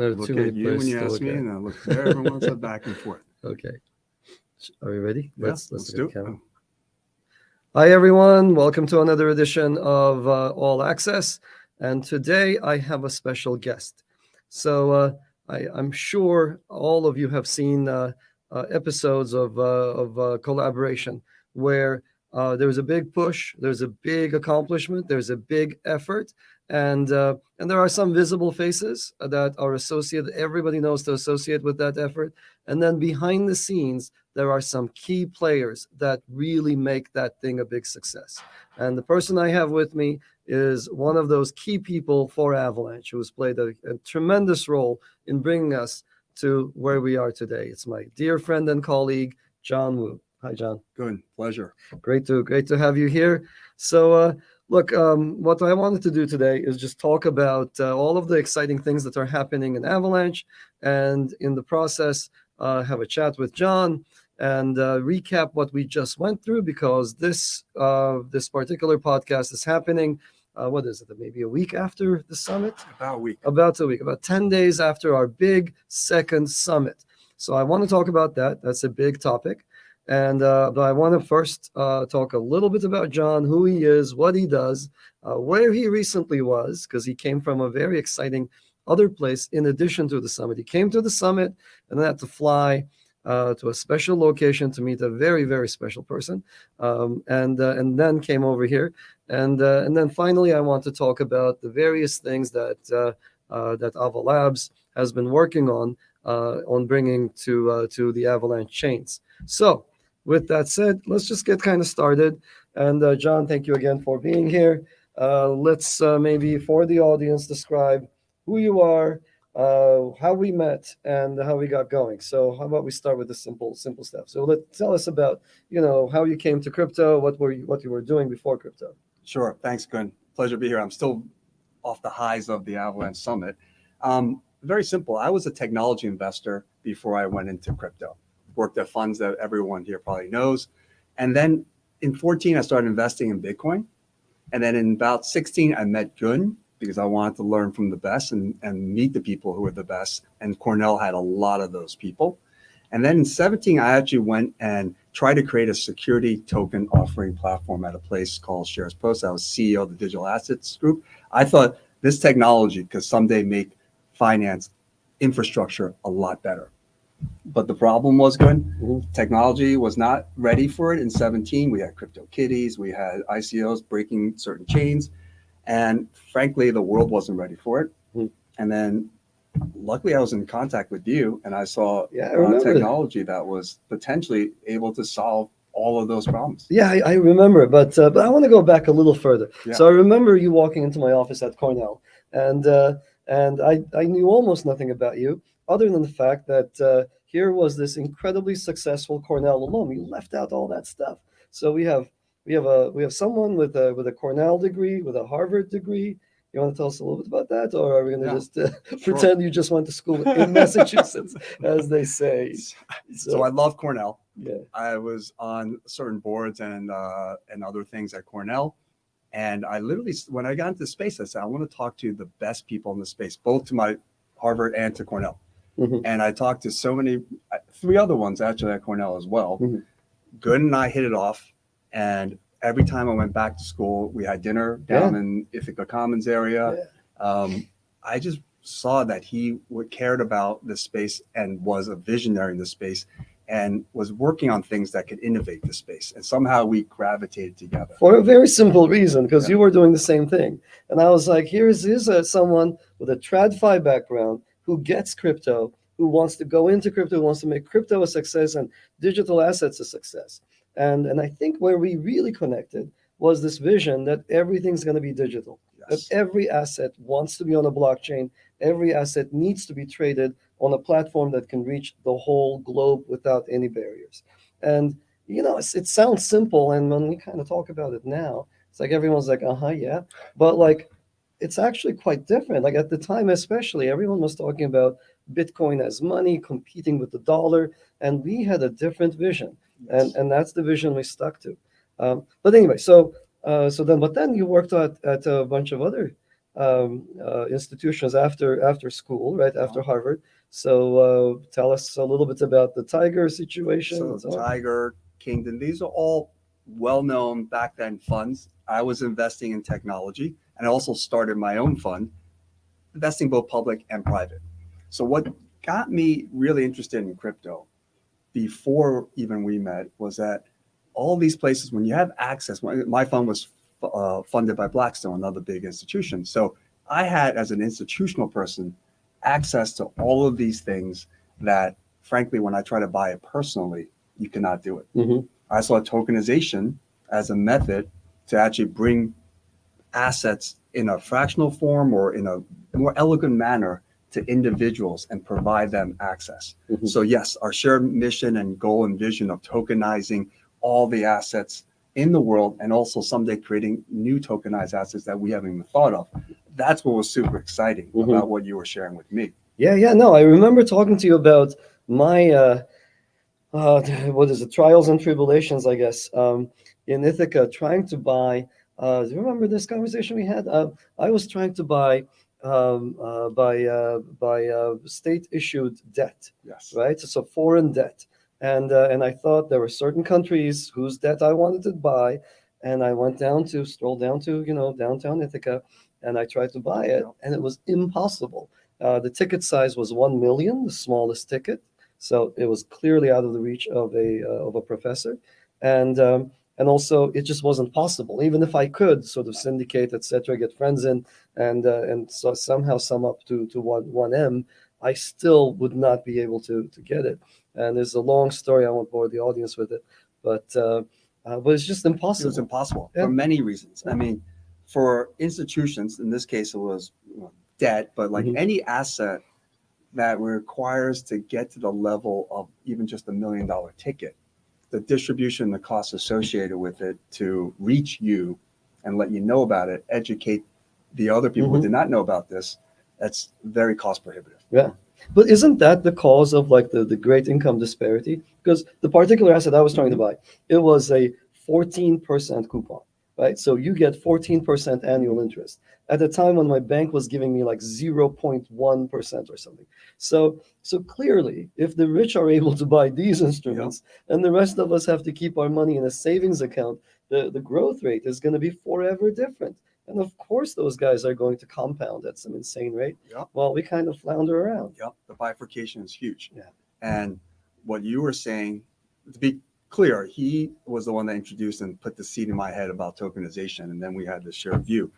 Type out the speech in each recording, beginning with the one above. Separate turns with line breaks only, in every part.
There are
Look
too
at
many
you when
places
you
to
ask
look
me,
at.
and I look there. Everyone's back and forth.
Okay. Are we ready?
Yeah,
Let's
let's
look at
do
the
it.
camera. Hi, everyone. Welcome to another edition of All Access. And today I have a special guest. So I'm sure all of you have seen episodes of collaboration where there's a big push, there's a big accomplishment, there's a big effort, and there are some visible faces that are associated. Everybody knows to associate with that effort, and then behind the scenes there are some key players that really make that thing a big success. And the person I have with me is one of those key people for Avalanche, who has played a tremendous role in bringing us to where we are today. It's my dear friend and colleague, John Woo. Hi, John.
Good. Pleasure.
Great to have you here. So, look, what I wanted to do today is just talk about all of the exciting things that are happening in Avalanche, and in the process, have a chat with John and recap what we just went through, because this particular podcast is happening. What is it? Maybe a week after the summit?
About a week.
About a week. About 10 days after our big second summit. So I want to talk about that. That's a big topic. And but I want to first talk a little bit about John, who he is, what he does, where he recently was, because he came from a very exciting other place in addition to the summit. He came to the summit and then had to fly to a special location to meet a very, very special person, and then came over here. And then finally, I want to talk about the various things that Ava Labs has been working on bringing to the Avalanche chains. So, with that said, let's just get kind of started. And John, thank you again for being here. Let's maybe for the audience describe who you are, how we met, and how we got going. So how about we start with the simple stuff. So tell us about how you came to crypto, what you were doing before crypto.
Sure. Thanks, Gun. Pleasure to be here. I'm still off the highs of the Avalanche Summit. Very simple. I was a technology investor before I went into crypto. Worked at funds that everyone here probably knows. And then in 14, I started investing in Bitcoin. And then in about 16, I met Gun because I wanted to learn from the best and meet the people who were the best. And Cornell had a lot of those people. And then in 17, I actually went and tried to create a security token offering platform at a place called Shares Post. I was CEO of the digital assets group. I thought this technology could someday make finance infrastructure a lot better. But the problem was technology was not ready for it in 17. We had CryptoKitties, we had ICOs breaking certain chains. And frankly, the world wasn't ready for it. And then luckily I was in contact with you and I saw technology that was potentially able to solve all of those problems.
Yeah, I remember, but I want to go back a little further. Yeah. So I remember you walking into my office at Cornell, and I knew almost nothing about you other than the fact that here was this incredibly successful Cornell alum. You left out all that stuff. So we have someone with a Cornell degree, with a Harvard degree. You want to tell us a little bit about that, or are we going to just pretend you just went to school in Massachusetts, as they say?
So I love Cornell.
Yeah,
I was on certain boards and other things at Cornell, and I literally, when I got into space, I said I want to talk to the best people in the space, both to my Harvard and to Cornell. And I talked to so many, 3 other ones actually at Cornell as well. Good and I hit it off, and every time I went back to school, we had dinner down in Ithaca Commons area. I just saw that he cared about this space and was a visionary in the space and was working on things that could innovate the space. And somehow we gravitated together.
For a very simple reason, because you were doing the same thing. And I was like, here's someone with a TradFi background who gets crypto, who wants to go into crypto, who wants to make crypto a success and digital assets a success. And I think where we really connected was this vision that everything's going to be digital. That every asset wants to be on a blockchain. Every asset needs to be traded on a platform that can reach the whole globe without any barriers. And, it sounds simple. And when we kind of talk about it now, it's like everyone's like, yeah. But like, it's actually quite different. Like at the time, especially, everyone was talking about Bitcoin as money competing with the dollar. And we had a different vision. And that's the vision we stuck to. But anyway, but then you worked at a bunch of other institutions after school, right after Harvard. So tell us a little bit about the Tiger situation.
So
and so on.
Tiger, Kingdom, these are all well-known back then funds. I was investing in technology and I also started my own fund, investing both public and private. So what got me really interested in crypto before even we met was that all these places, when you have access, my fund was funded by Blackstone, another big institution. So I had, as an institutional person, access to all of these things that, frankly, when I try to buy it personally, you cannot do it.
Mhm.
I saw tokenization as a method to actually bring assets in a fractional form or in a more elegant manner to individuals and provide them access.
Mhm.
So yes, our shared mission and goal and vision of tokenizing all the assets in the world and also someday creating new tokenized assets that we haven't even thought of. That's what was super exciting
Mhm.
about what you were sharing with me.
Yeah. No, I remember talking to you about my what is it, trials and tribulations, I guess, in Ithaca, trying to buy. Do you remember this conversation we had? I was trying to buy state issued debt,
Yes.
right? So foreign debt, and I thought there were certain countries whose debt I wanted to buy, and I strolled down to downtown Ithaca, and I tried to buy it,
Yep.
and it was impossible. The ticket size was 1 million, the smallest ticket. So it was clearly out of the reach of a professor, and also it just wasn't possible. Even if I could sort of syndicate, etc., get friends in, and so somehow sum up to one M, I still would not be able to get it. And there's a long story. I won't bore the audience with it, but it's just
It
impossible.
was impossible
Yeah.
for many reasons. I mean, for institutions, in this case, it was debt, but like
Mhm.
any asset that requires to get to the level of even just $1 million ticket, the distribution, the costs associated with it to reach you and let you know about it, educate the other people
Mhm.
who did not know about this, that's very cost prohibitive.
Yeah. But isn't that the cause of like the great income disparity? Because the particular asset I was trying to buy, it was a 14% coupon, right? So you get 14% annual interest at a time when my bank was giving me like 0.1% or something. So clearly, if the rich are able to buy these instruments and the rest of us have to keep our money in a savings account, the growth rate is going to be forever different. And of course, those guys are going to compound at some insane rate.
Yep.
While we kind of flounder around.
Yep. The bifurcation is huge.
Yeah.
And what you were saying, to be clear, he was the one that introduced and put the seed in my head about tokenization. And then we had the shared view.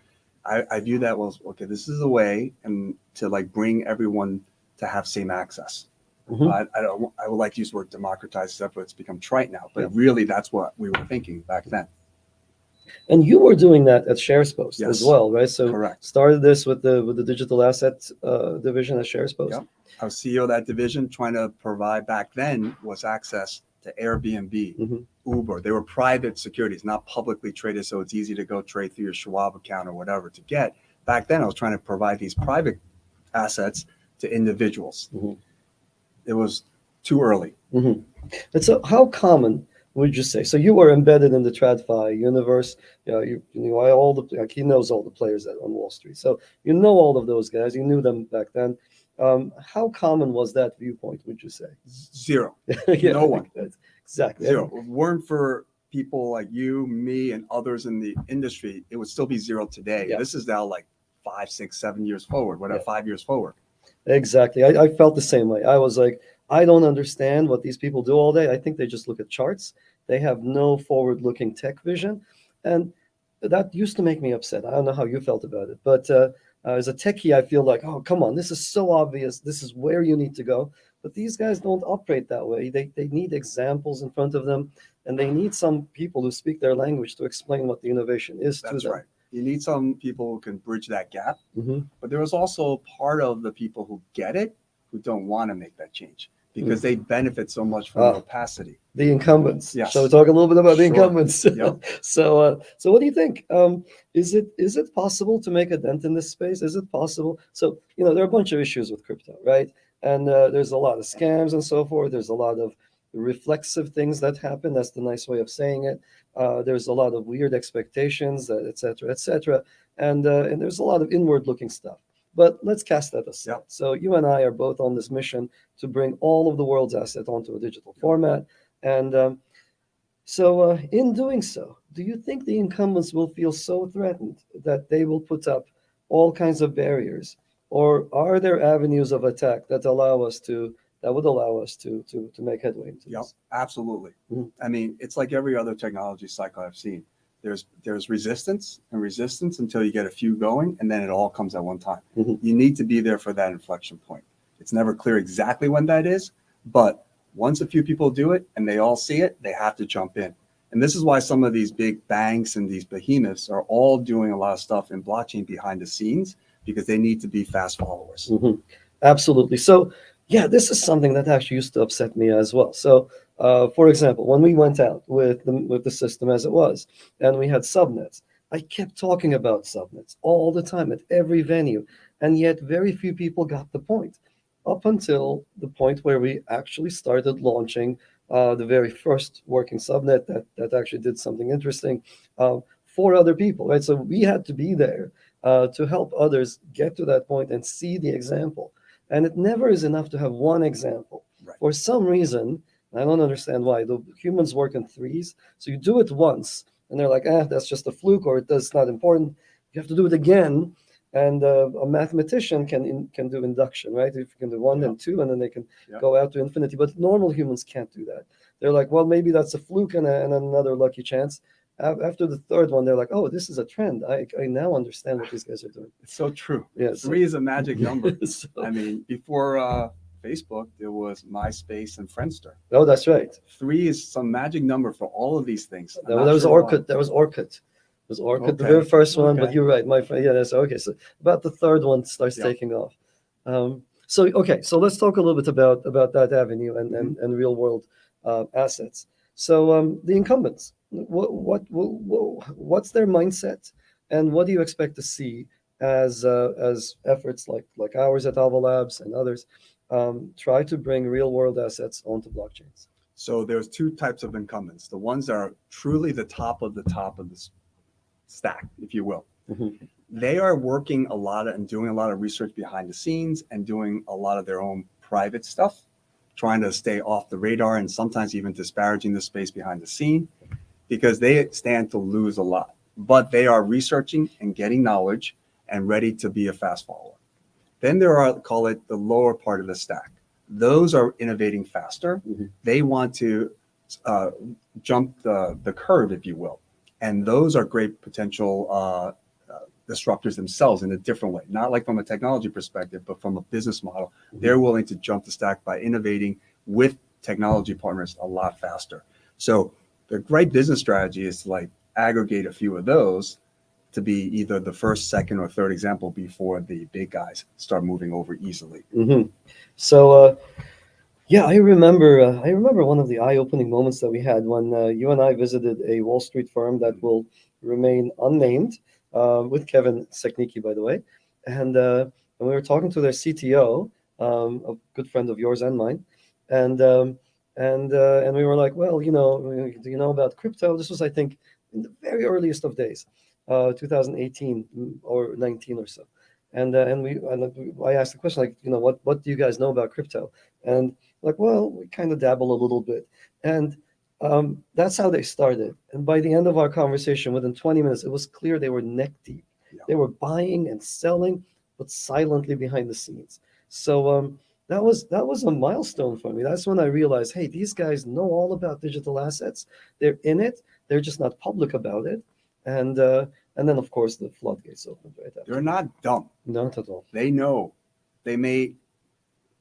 I view that was, okay, this is a way and to like bring everyone to have same access.
Mhm.
I would like to use the word democratize stuff, but it's become trite now. But really, that's what we were thinking back then.
And you were doing that at SharesPost as
Yes.
well, right? So
Correct.
started this with the digital asset division at SharesPost.
Yep. I was CEO of that division, trying to provide back then was access to Airbnb,
Mhm.
Uber. They were private securities, not publicly traded, so it's easy to go trade through your Schwab account or whatever to get. Back then, I was trying to provide these private assets to individuals.
Mhm.
It was too early.
Mhm. And so, how common would you say? So you were embedded in the TradFi universe. You know all the like he knows all the players on Wall Street. So you know all of those guys. You knew them back then. How common was that viewpoint? Would you say?
Zero.
Yeah,
No one.
Exactly.
Zero. If it weren't for people like you, me, and others in the industry, it would still be zero today.
Yeah.
This is now like 5, 6, 7 years forward, whatever,
Yeah.
5 years forward.
Exactly. I felt the same way. I was like, I don't understand what these people do all day. I think they just look at charts. They have no forward-looking tech vision. And that used to make me upset. I don't know how you felt about it. But as a techie, I feel like, oh, come on, this is so obvious. This is where you need to go. But these guys don't operate that way. They need examples in front of them, and they need some people who speak their language to explain what the innovation is to them.
That's right. You need some people who can bridge that gap.
Mhm.
But there was also part of the people who get it who don't want to make that change because they benefit so much from the opacity.
The incumbents.
Yes.
Shall we talk a little bit about the
Sure.
incumbents?
Yep.
So what do you think? Is it possible to make a dent in this space? Is it possible? So there are a bunch of issues with crypto, right? And there's a lot of scams and so forth. There's a lot of reflexive things that happen. That's the nice way of saying it. There's a lot of weird expectations, et cetera, et cetera. And there's a lot of inward looking stuff. But let's cast that aside.
Yep.
So you and I are both on this mission to bring all of the world's asset onto a digital format. And so in doing so, do you think the incumbents will feel so threatened that they will put up all kinds of barriers? Or are there avenues of attack that would allow us to make headway into
Yep,
this?
absolutely.
Mhm.
I mean, it's like every other technology cycle I've seen. There's resistance and resistance until you get a few going, and then it all comes at one time.
Mhm.
You need to be there for that inflection point. It's never clear exactly when that is, but once a few people do it and they all see it, they have to jump in. And this is why some of these big banks and these behemoths are all doing a lot of stuff in blockchain behind the scenes because they need to be fast followers.
Mhm. Absolutely. So, yeah, this is something that actually used to upset me as well. So, for example, when we went out with the system as it was, and we had subnets, I kept talking about subnets all the time at every venue, and yet very few people got the point. Up until the point where we actually started launching the very first working subnet that actually did something interesting for other people, right? So we had to be there to help others get to that point and see the example. And it never is enough to have one example.
Right.
For some reason, I don't understand why, the humans work in threes. So you do it once, and they're like, that's just a fluke, or it's not important. You have to do it again. And a mathematician can do induction, right? If you can do one and two, and then they can go out to infinity. But normal humans can't do that. They're like, well, maybe that's a fluke and another lucky chance. After the third one, they're like, oh, this is a trend. I now understand what these guys are doing.
It's so true.
Yeah,
Three is a magic number.
So,
I mean, before Facebook, there was MySpace and Friendster.
oh, that's right.
Three is some magic number for all of these things.
That was Orkut. That was Orkut. It was Orkut, the very first one. But you're right, my friend. Yeah, that's okay. So about the third one starts taking off. So let's talk a little bit about that avenue and real world assets. So the incumbents, what's their mindset, and what do you expect to see as efforts like ours at Ava Labs and others try to bring real world assets onto blockchains?
So there's two types of incumbents. The ones that are truly the top of the stack, if you will.
Mm-hmm.
They are working a lot and doing a lot of research behind the scenes and doing a lot of their own private stuff, trying to stay off the radar and sometimes even disparaging the space behind the scene because they stand to lose a lot. But they are researching and getting knowledge and ready to be a fast follower. Then there are, call it the lower part of the stack. Those are innovating faster.
Mm-hmm.
They want to jump the curve, if you will. And those are great potential disruptors themselves in a different way, not like from a technology perspective, but from a business model. Mm-hmm. They're willing to jump the stack by innovating with technology partners a lot faster. So the great business strategy is to like aggregate a few of those to be either the first, second, or third example before the big guys start moving over easily.
Mm-hmm. So, yeah, I remember one of the eye-opening moments that we had when you and I visited a Wall Street firm that will remain unnamed, with Kevin Seknicki, by the way, and we were talking to their CTO, a good friend of yours and mine, and we were like, well, do you know about crypto? This was, I think, in the very earliest of days, 2018 or 19 or so. And I asked the question, like, what do you guys know about crypto? And like, well, we kind of dabble a little bit. And that's how they started. And by the end of our conversation, within 20 minutes, it was clear they were neck deep. Yeah. They were buying and selling, but silently behind the scenes. So that was a milestone for me. That's when I realized, hey, these guys know all about digital assets. They're in it. They're just not public about it. And then, of course, the floodgates opened right after.
They're not dumb.
Not at all.
They know. They may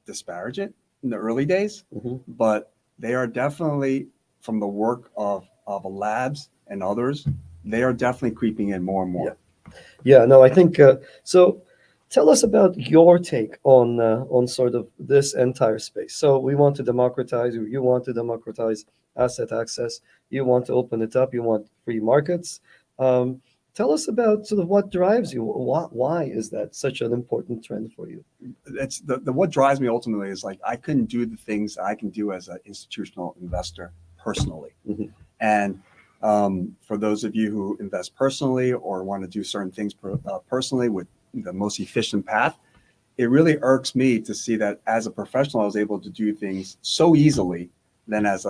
disparage it in the early days, mm-hmm. but they are definitely, from the work of Ava Labs and others, they are definitely creeping in more and more.
Yeah, no, I think so. Tell us about your take on sort of this entire space. So we want to democratize. You want to democratize asset access. You want to open it up. You want free markets. Tell us about sort of what drives you. Why is that such an important trend for you?
It's the what drives me ultimately is like I couldn't do the things I can do as an institutional investor personally.
Mhm.
And for those of you who invest personally or want to do certain things personally with the most efficient path, it really irks me to see that as a professional, I was able to do things so easily. Then as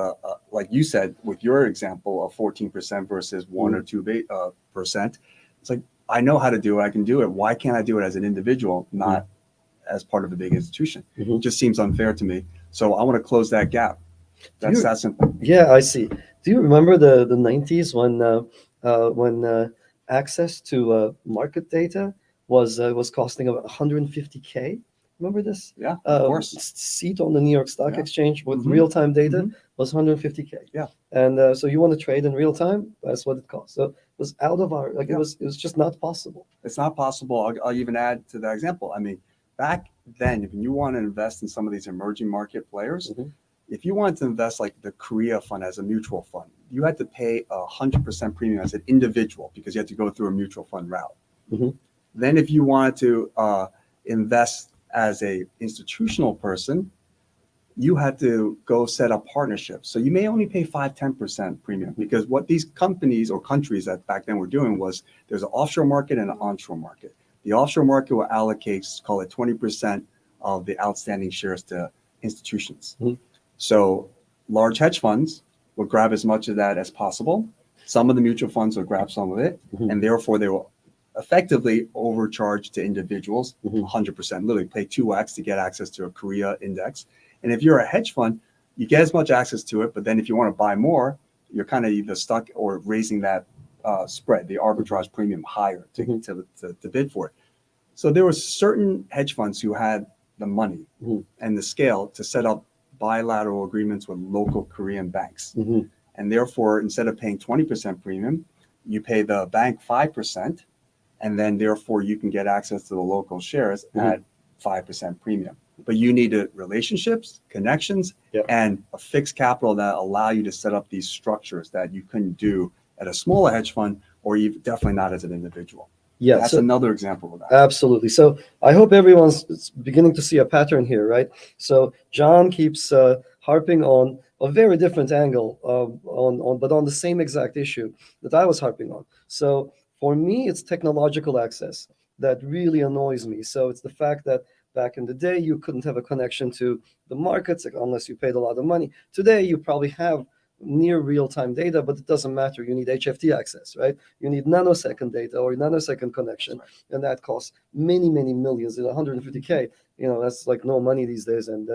like you said, with your example of 14% versus 1 or 2%, it's like, I know how to do it. I can do it. Why can't I do it as an individual, not as part of a big institution? It just seems unfair to me. So I want to close that gap. That's that simple.
Yeah, I see. Do you remember the 90s when access to market data was costing about 150K? Remember this?
Yeah, of course.
Seat on the New York Stock
Yeah.
Exchange with
Mhm.
real-time data
Mhm.
was 150K.
Yeah.
And so you want to trade in real time, that's what it costs. So it was out of our, like,
Yeah.
it was just not possible.
It's not possible. I'll even add to that example. I mean, back then, if you want to invest in some of these emerging market players,
Mhm.
if you wanted to invest like the Korea fund as a mutual fund, you had to pay 100% premium as an individual because you had to go through a mutual fund route.
Mhm.
Then if you wanted to invest as a institutional person, you had to go set up partnerships. So you may only pay 5-10% premium because what these companies or countries that back then were doing was there's an offshore market and an onshore market. The offshore market will allocate, call it 20% of the outstanding shares to institutions.
Mhm.
So large hedge funds will grab as much of that as possible. Some of the mutual funds will grab some of it,
Mhm.
and therefore they will effectively overcharge to individuals
Mhm.
100%, literally pay 2x to get access to a Korea index. And if you're a hedge fund, you get as much access to it, but then if you want to buy more, you're kind of either stuck or raising that spread, the arbitrage premium higher to bid for it. So there were certain hedge funds who had the money
Mhm.
and the scale to set up bilateral agreements with local Korean banks.
Mhm.
And therefore, instead of paying 20% premium, you pay the bank 5%, and then therefore you can get access to the local shares at 5% premium. But you needed relationships, connections,
Yep.
and a fixed capital that allow you to set up these structures that you couldn't do at a smaller hedge fund, or even definitely not as an individual.
Yeah,
That's
so
another example of that.
absolutely. So I hope everyone's beginning to see a pattern here, right? So John keeps harping on a very different angle but on the same exact issue that I was harping on. So for me, it's technological access that really annoys me. So it's the fact that back in the day, you couldn't have a connection to the markets unless you paid a lot of money. Today, you probably have near real-time data, but it doesn't matter. You need HFT access, right? You need nanosecond data or nanosecond connection, and that costs many, many millions. 150K, that's like no money these days, and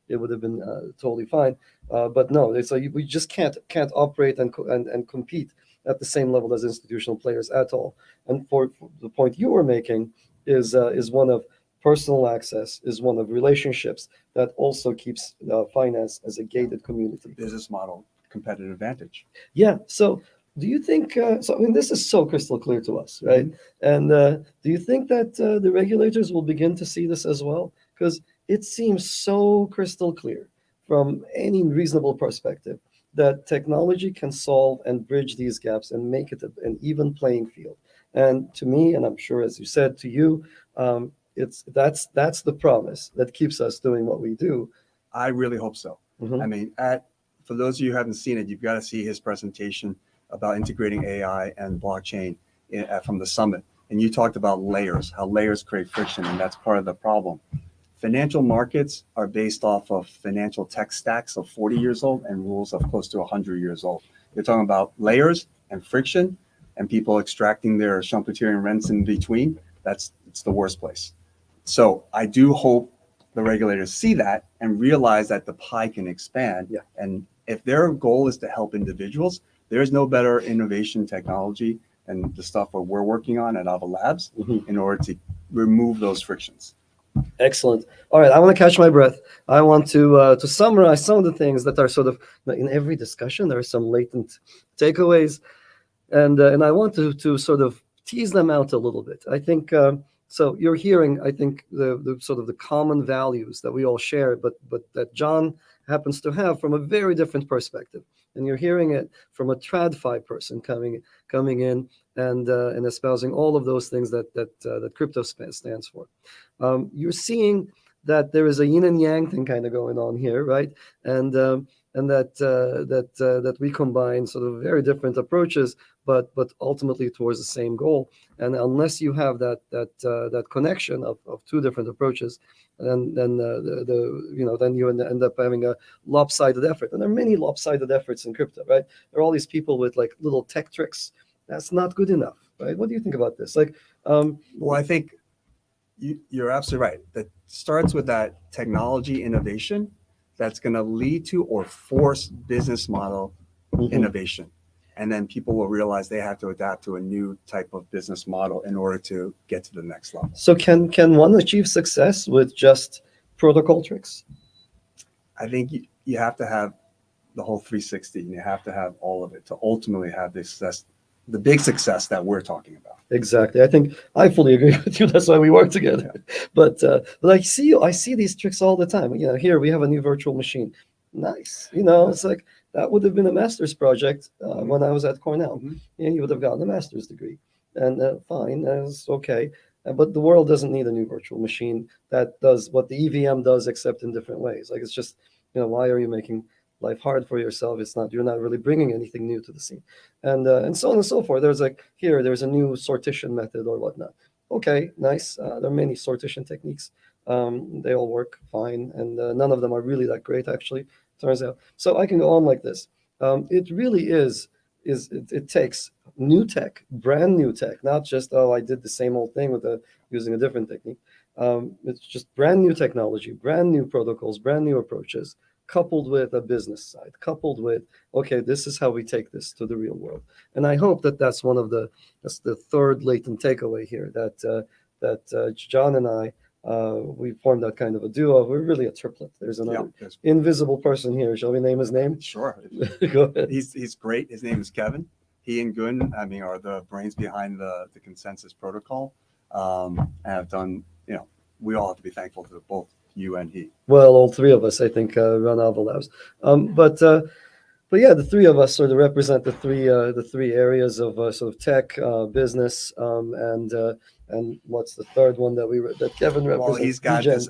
it would have been totally fine. But no, it's like we just can't operate and compete at the same level as institutional players at all. And for the point you were making is one of personal access, is one of relationships that also keeps finance as a gated community.
Business model competitive advantage.
Yeah. So do you think, so I mean, this is so crystal clear to us, right? And do you think that the regulators will begin to see this as well? Because it seems so crystal clear from any reasonable perspective that technology can solve and bridge these gaps and make it an even playing field. And to me, and I'm sure as you said to you, that's the promise that keeps us doing what we do.
I really hope so.
Mhm.
I mean, for those of you who haven't seen it, you've got to see his presentation about integrating AI and blockchain from the summit. And you talked about layers, how layers create friction, and that's part of the problem. Financial markets are based off of financial tech stacks of 40 years old and rules of close to 100 years old. You're talking about layers and friction and people extracting their Schumpeterian rents in between. It's the worst place. So I do hope the regulators see that and realize that the pie can expand.
Yeah.
And if their goal is to help individuals, there's no better innovation technology than the stuff that we're working on at Ava Labs in order to remove those frictions.
Excellent. All right, I want to catch my breath. I want to summarize some of the things that are sort of in every discussion. There are some latent takeaways, and I want to sort of tease them out a little bit. I think So you're hearing, I think, the sort of the common values that we all share, but that John happens to have from a very different perspective. And you're hearing it from a TradFi person coming in and espousing all of those things that crypto stands for. You're seeing that there is a yin and yang thing kind of going on here, right? And that we combine sort of very different approaches, but ultimately towards the same goal. And unless you have that connection of two different approaches, then you end up having a lopsided effort. And there are many lopsided efforts in crypto, right? There are all these people with like little tech tricks. That's not good enough, right? What do you think about this?
Well, I think you're absolutely right. That starts with that technology innovation that's going to lead to or force business model innovation. And then people will realize they have to adapt to a new type of business model in order to get to the next level.
So can one achieve success with just protocol tricks?
I think you have to have the whole 360, and you have to have all of it to ultimately have the big success that we're talking about.
Exactly. I fully agree with you. That's why we work together. But I see these tricks all the time. Here we have a new virtual machine. Nice. It's like that would have been a master's project when I was at Cornell. And you would have gotten a master's degree. And fine, that's okay. But the world doesn't need a new virtual machine that does what the EVM does, except in different ways. Like it's just, why are you making life hard for yourself? You're not really bringing anything new to the scene, and so on and so forth. There's a new sortition method or whatnot. Okay, nice. There are many sortition techniques. They all work fine, and none of them are really that great, actually, turns out. So I can go on like this. It really it takes new tech, brand new tech, not just, I did the same old thing using a different technique. It's just brand new technology, brand new protocols, brand new approaches, coupled with a business side, coupled with, okay, this is how we take this to the real world. And I hope that's that's the third latent takeaway here, that John and I, we formed that kind of a duo. We're really a triplet. There's another invisible person here. Shall we name his name?
Sure.
Go ahead.
He's great. His name is Kevin. He and Gun, are the brains behind the consensus protocol. Have done, we all have to be thankful to both you and he.
Well, all three of us, I think, run Ava Labs. But yeah, the three of us sort of represent the three areas of sort of tech, business, and what's the third one that Kevin represents?
Well, he's got this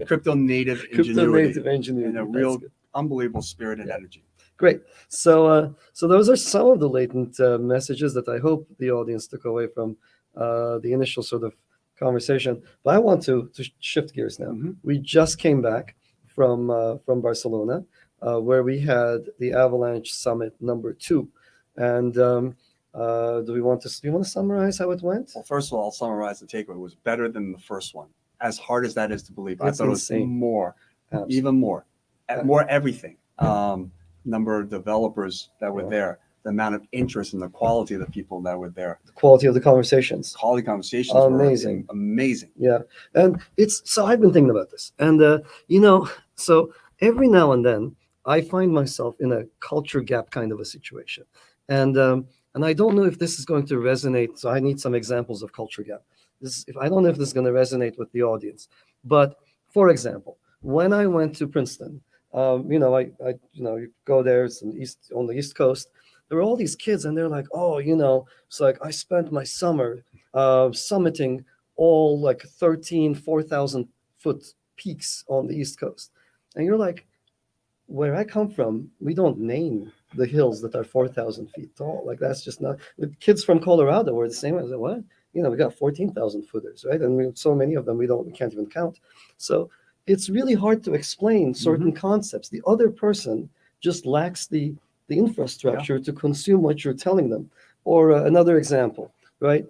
crypto native ingenuity and a real unbelievable spirit and energy.
Great. So those are some of the latent messages that I hope the audience took away from the initial sort of conversation. But I want to shift gears now. We just came back from Barcelona, where we had the Avalanche Summit II. And do you want to summarize how it went?
Well, first of all, I'll summarize the takeaway. It was better than the first one. As hard as that is to believe,
It's
I thought
insane.
It was more,
Absolutely.
even more, more everything. Number of developers that were there, the amount of interest and the quality of the people that were there.
The quality of the conversations.
Quality conversations
Amazing.
were amazing.
Yeah. And so I've been thinking about this. And, so every now and then I find myself in a culture gap kind of a situation. And I don't know if this is going to resonate. So I need some examples of culture gap. I don't know if this is going to resonate with the audience. But for example, when I went to Princeton, you go there, it's on the East Coast. There were all these kids, and they're like, it's like I spent my summer summiting all like 4,000 foot peaks on the East Coast. And you're like, where I come from, we don't name the hills that are 4,000 feet tall. Like that's just not. The kids from Colorado were the same. I was like, what? We got 14,000 footers, right? And we have so many of them, we can't even count. So it's really hard to explain certain concepts. The other person just lacks the infrastructure to consume what you're telling them. Or another example, right?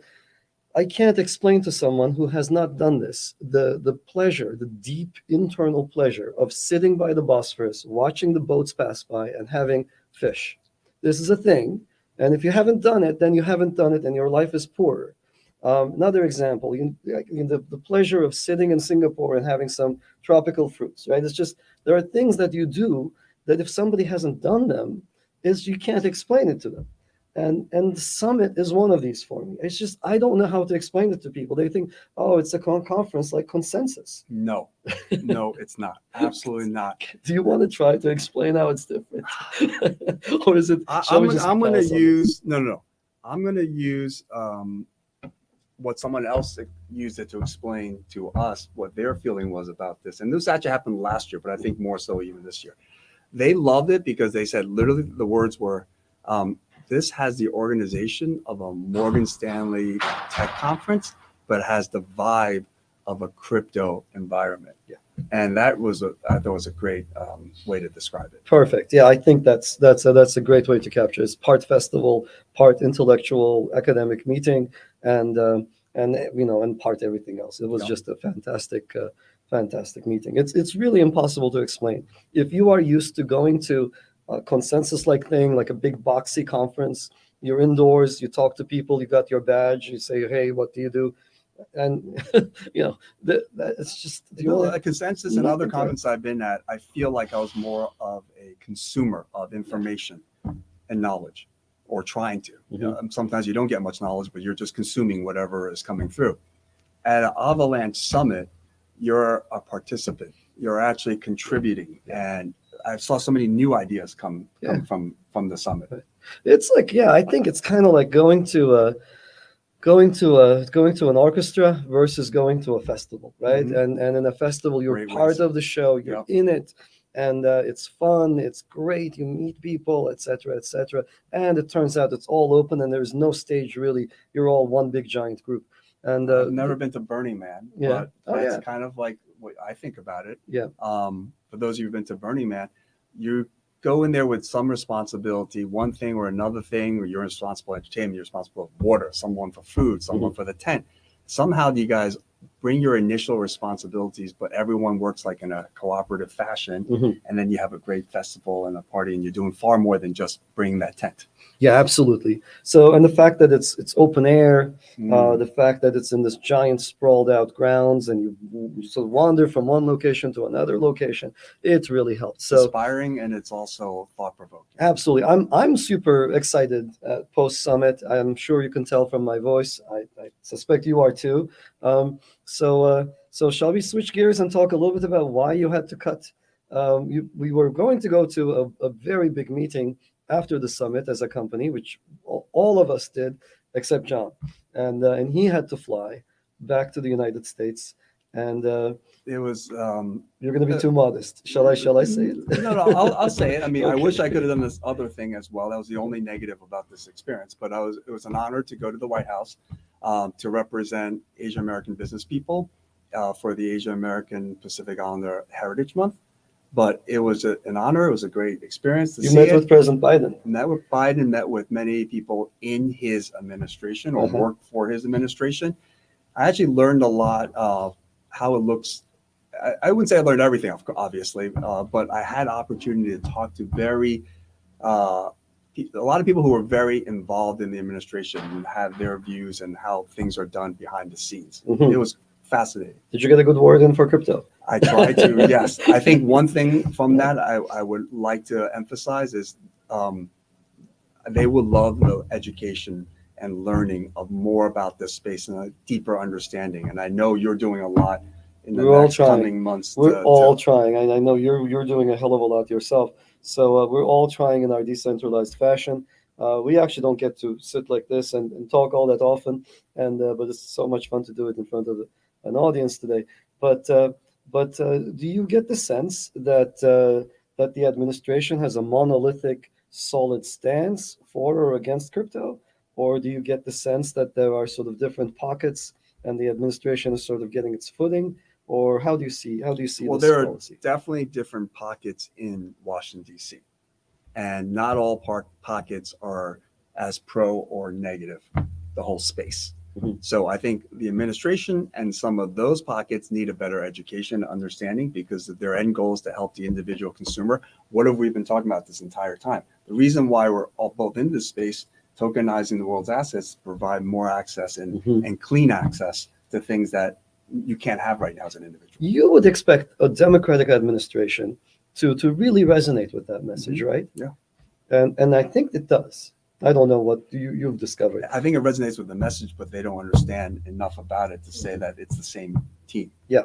I can't explain to someone who has not done this the pleasure, the deep internal pleasure of sitting by the Bosphorus, watching the boats pass by and having fish. This is a thing. And if you haven't done it, then you haven't done it and your life is poorer. Another example, the pleasure of sitting in Singapore and having some tropical fruits, right? It's just, there are things that you do that if somebody hasn't done them, you can't explain it to them. And the summit is one of these for me. It's just I don't know how to explain it to people. They think, oh, it's a conference like Consensus.
No, no, it's not. Absolutely not.
Do you want to try to explain how it's different, or is it?
I'm going to use no. I'm going to use what someone else used it to explain to us what their feeling was about this. And this actually happened last year, but I think more so even this year. They loved it because they said literally the words were, this has the organization of a Morgan Stanley tech conference, but has the vibe of a crypto environment.
Yeah.
And that was I thought was a great way to describe it.
Perfect. Yeah, I think that's a great way to capture. It's part festival, part intellectual academic meeting, and and part everything else. It was just a fantastic meeting. It's really impossible to explain. If you are used to going to a consensus-like thing, like a big boxy conference, you're indoors, you talk to people, you got your badge, you say, hey, what do you do? And it's just
a consensus and other conferences I've been at, I feel like I was more of a consumer of information and knowledge, or trying to. Sometimes you don't get much knowledge, but you're just consuming whatever is coming through. At an Avalanche Summit, you're a participant. You're actually contributing, and I saw so many new ideas come from the summit.
It's like, I think it's kind of like going to an orchestra versus going to a festival, right? And in a festival, you're part of the show, you're in it, and it's fun, it's great, you meet people, etc. And it turns out it's all open and there's no stage really. You're all one big giant group. And
I've never been to Burning Man, but it's kind of like what I think about it. For those of you who've been to Burning Man, you go in there with some responsibility, one thing or another thing, or you're responsible for entertainment, you're responsible for water, someone for food, someone for the tent. Somehow you guys bring your initial responsibilities, but everyone works like in a cooperative fashion. And then you have a great festival and a party, and you're doing far more than just bringing that tent.
Yeah, absolutely. So, and the fact that it's open air, the fact that it's in this giant sprawled out grounds, and you sort of wander from one location to another location, it really helps. So
inspiring, and it's also thought provoking.
Absolutely, I'm super excited post summit. I'm sure you can tell from my voice. I suspect you are too. So shall we switch gears and talk a little bit about why you had to cut? We were going to go to a very big meeting after the summit as a company, which all of us did except John, and he had to fly back to the United States. And
it was
you're going to be too modest. Shall I say it?
No, I'll say it. I mean, okay. I wish I could have done this other thing as well. That was the only negative about this experience. But it was an honor to go to the White House to represent Asian American business people for the Asian American Pacific Islander Heritage Month. But it was an honor. It was a great experience.
You met with President Biden.
Met with Biden, met with many people in his administration or worked for his administration. I actually learned a lot of how it looks. I wouldn't say I learned everything, obviously, but I had opportunity to talk to a lot of people who were very involved in the administration and have their views and how things are done behind the scenes. It was fascinating.
Did you get a good word in for crypto?
I tried to, yes. I think one thing from that I would like to emphasize is they would love the education and learning of more about this space and a deeper understanding. And I know you're doing a lot in the next coming months.
We're all trying. I know you're doing a hell of a lot yourself. So we're all trying in our decentralized fashion. We actually don't get to sit like this and talk all that often, but it's so much fun to do it in front of an audience today. But do you get the sense that the administration has a monolithic, solid stance for or against crypto? Or do you get the sense that there are sort of different pockets and the administration is sort of getting its footing? Or how do you see
well,
this
there
policy?
Are definitely different pockets in Washington, D.C. And not all pockets are as pro or negative, the whole space. So I think the administration and some of those pockets need a better education and understanding, because their end goal is to help the individual consumer. What have we been talking about this entire time? The reason why we're all both in this space, tokenizing the world's assets, to provide more access and clean access to things that you can't have right now as an individual.
You would expect a Democratic administration to really resonate with that message, right?
Yeah.
And I think it does. I don't know what you've discovered.
I think it resonates with the message, but they don't understand enough about it to say that it's the same team.
Yeah,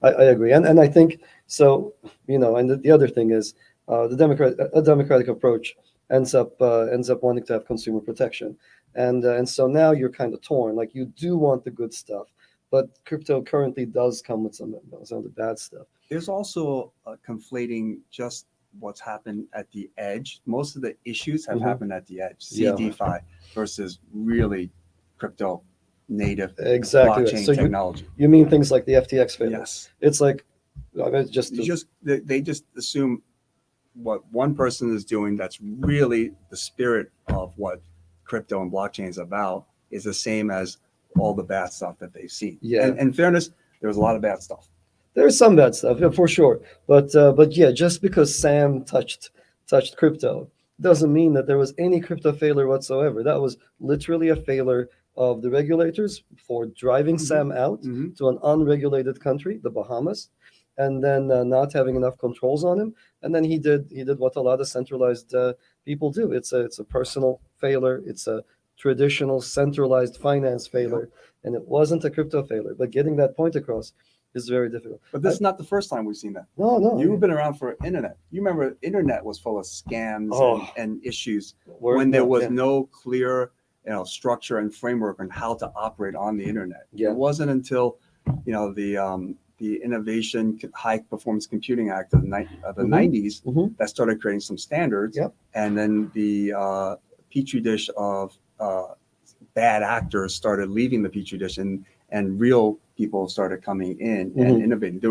I agree. And I think so, and the other thing is a democratic approach ends up wanting to have consumer protection. And so now you're kind of torn. Like you do want the good stuff, but crypto currently does come with some of the bad stuff.
There's also conflating just what's happened at the edge. Most of the issues have happened at the edge. CDFI versus really crypto native
Exactly.
blockchain
So
technology.
You mean things like the FTX failure?
Yes.
It's like
they just assume what one person is doing that's really the spirit of what crypto and blockchain is about is the same as all the bad stuff that they've seen.
Yeah.
And in fairness, there was a lot of bad stuff.
There's some bad stuff, yeah, for sure. But yeah, just because Sam touched crypto doesn't mean that there was any crypto failure whatsoever. That was literally a failure of the regulators for driving Sam out to an unregulated country, the Bahamas, and then not having enough controls on him. And then he did what a lot of centralized people do. It's a personal failure. It's a traditional centralized finance failure, and it wasn't a crypto failure. But getting that point across is very difficult.
But this is not the first time we've seen that.
No.
You've been around for internet. You remember internet was full of scams and issues when there was no clear structure and framework on how to operate on the internet.
Yeah.
It wasn't until the Innovation High Performance Computing Act of the 90s that started creating some standards.
Yep.
And then the petri dish of bad actors started leaving the petri dish and real people started coming in and innovating.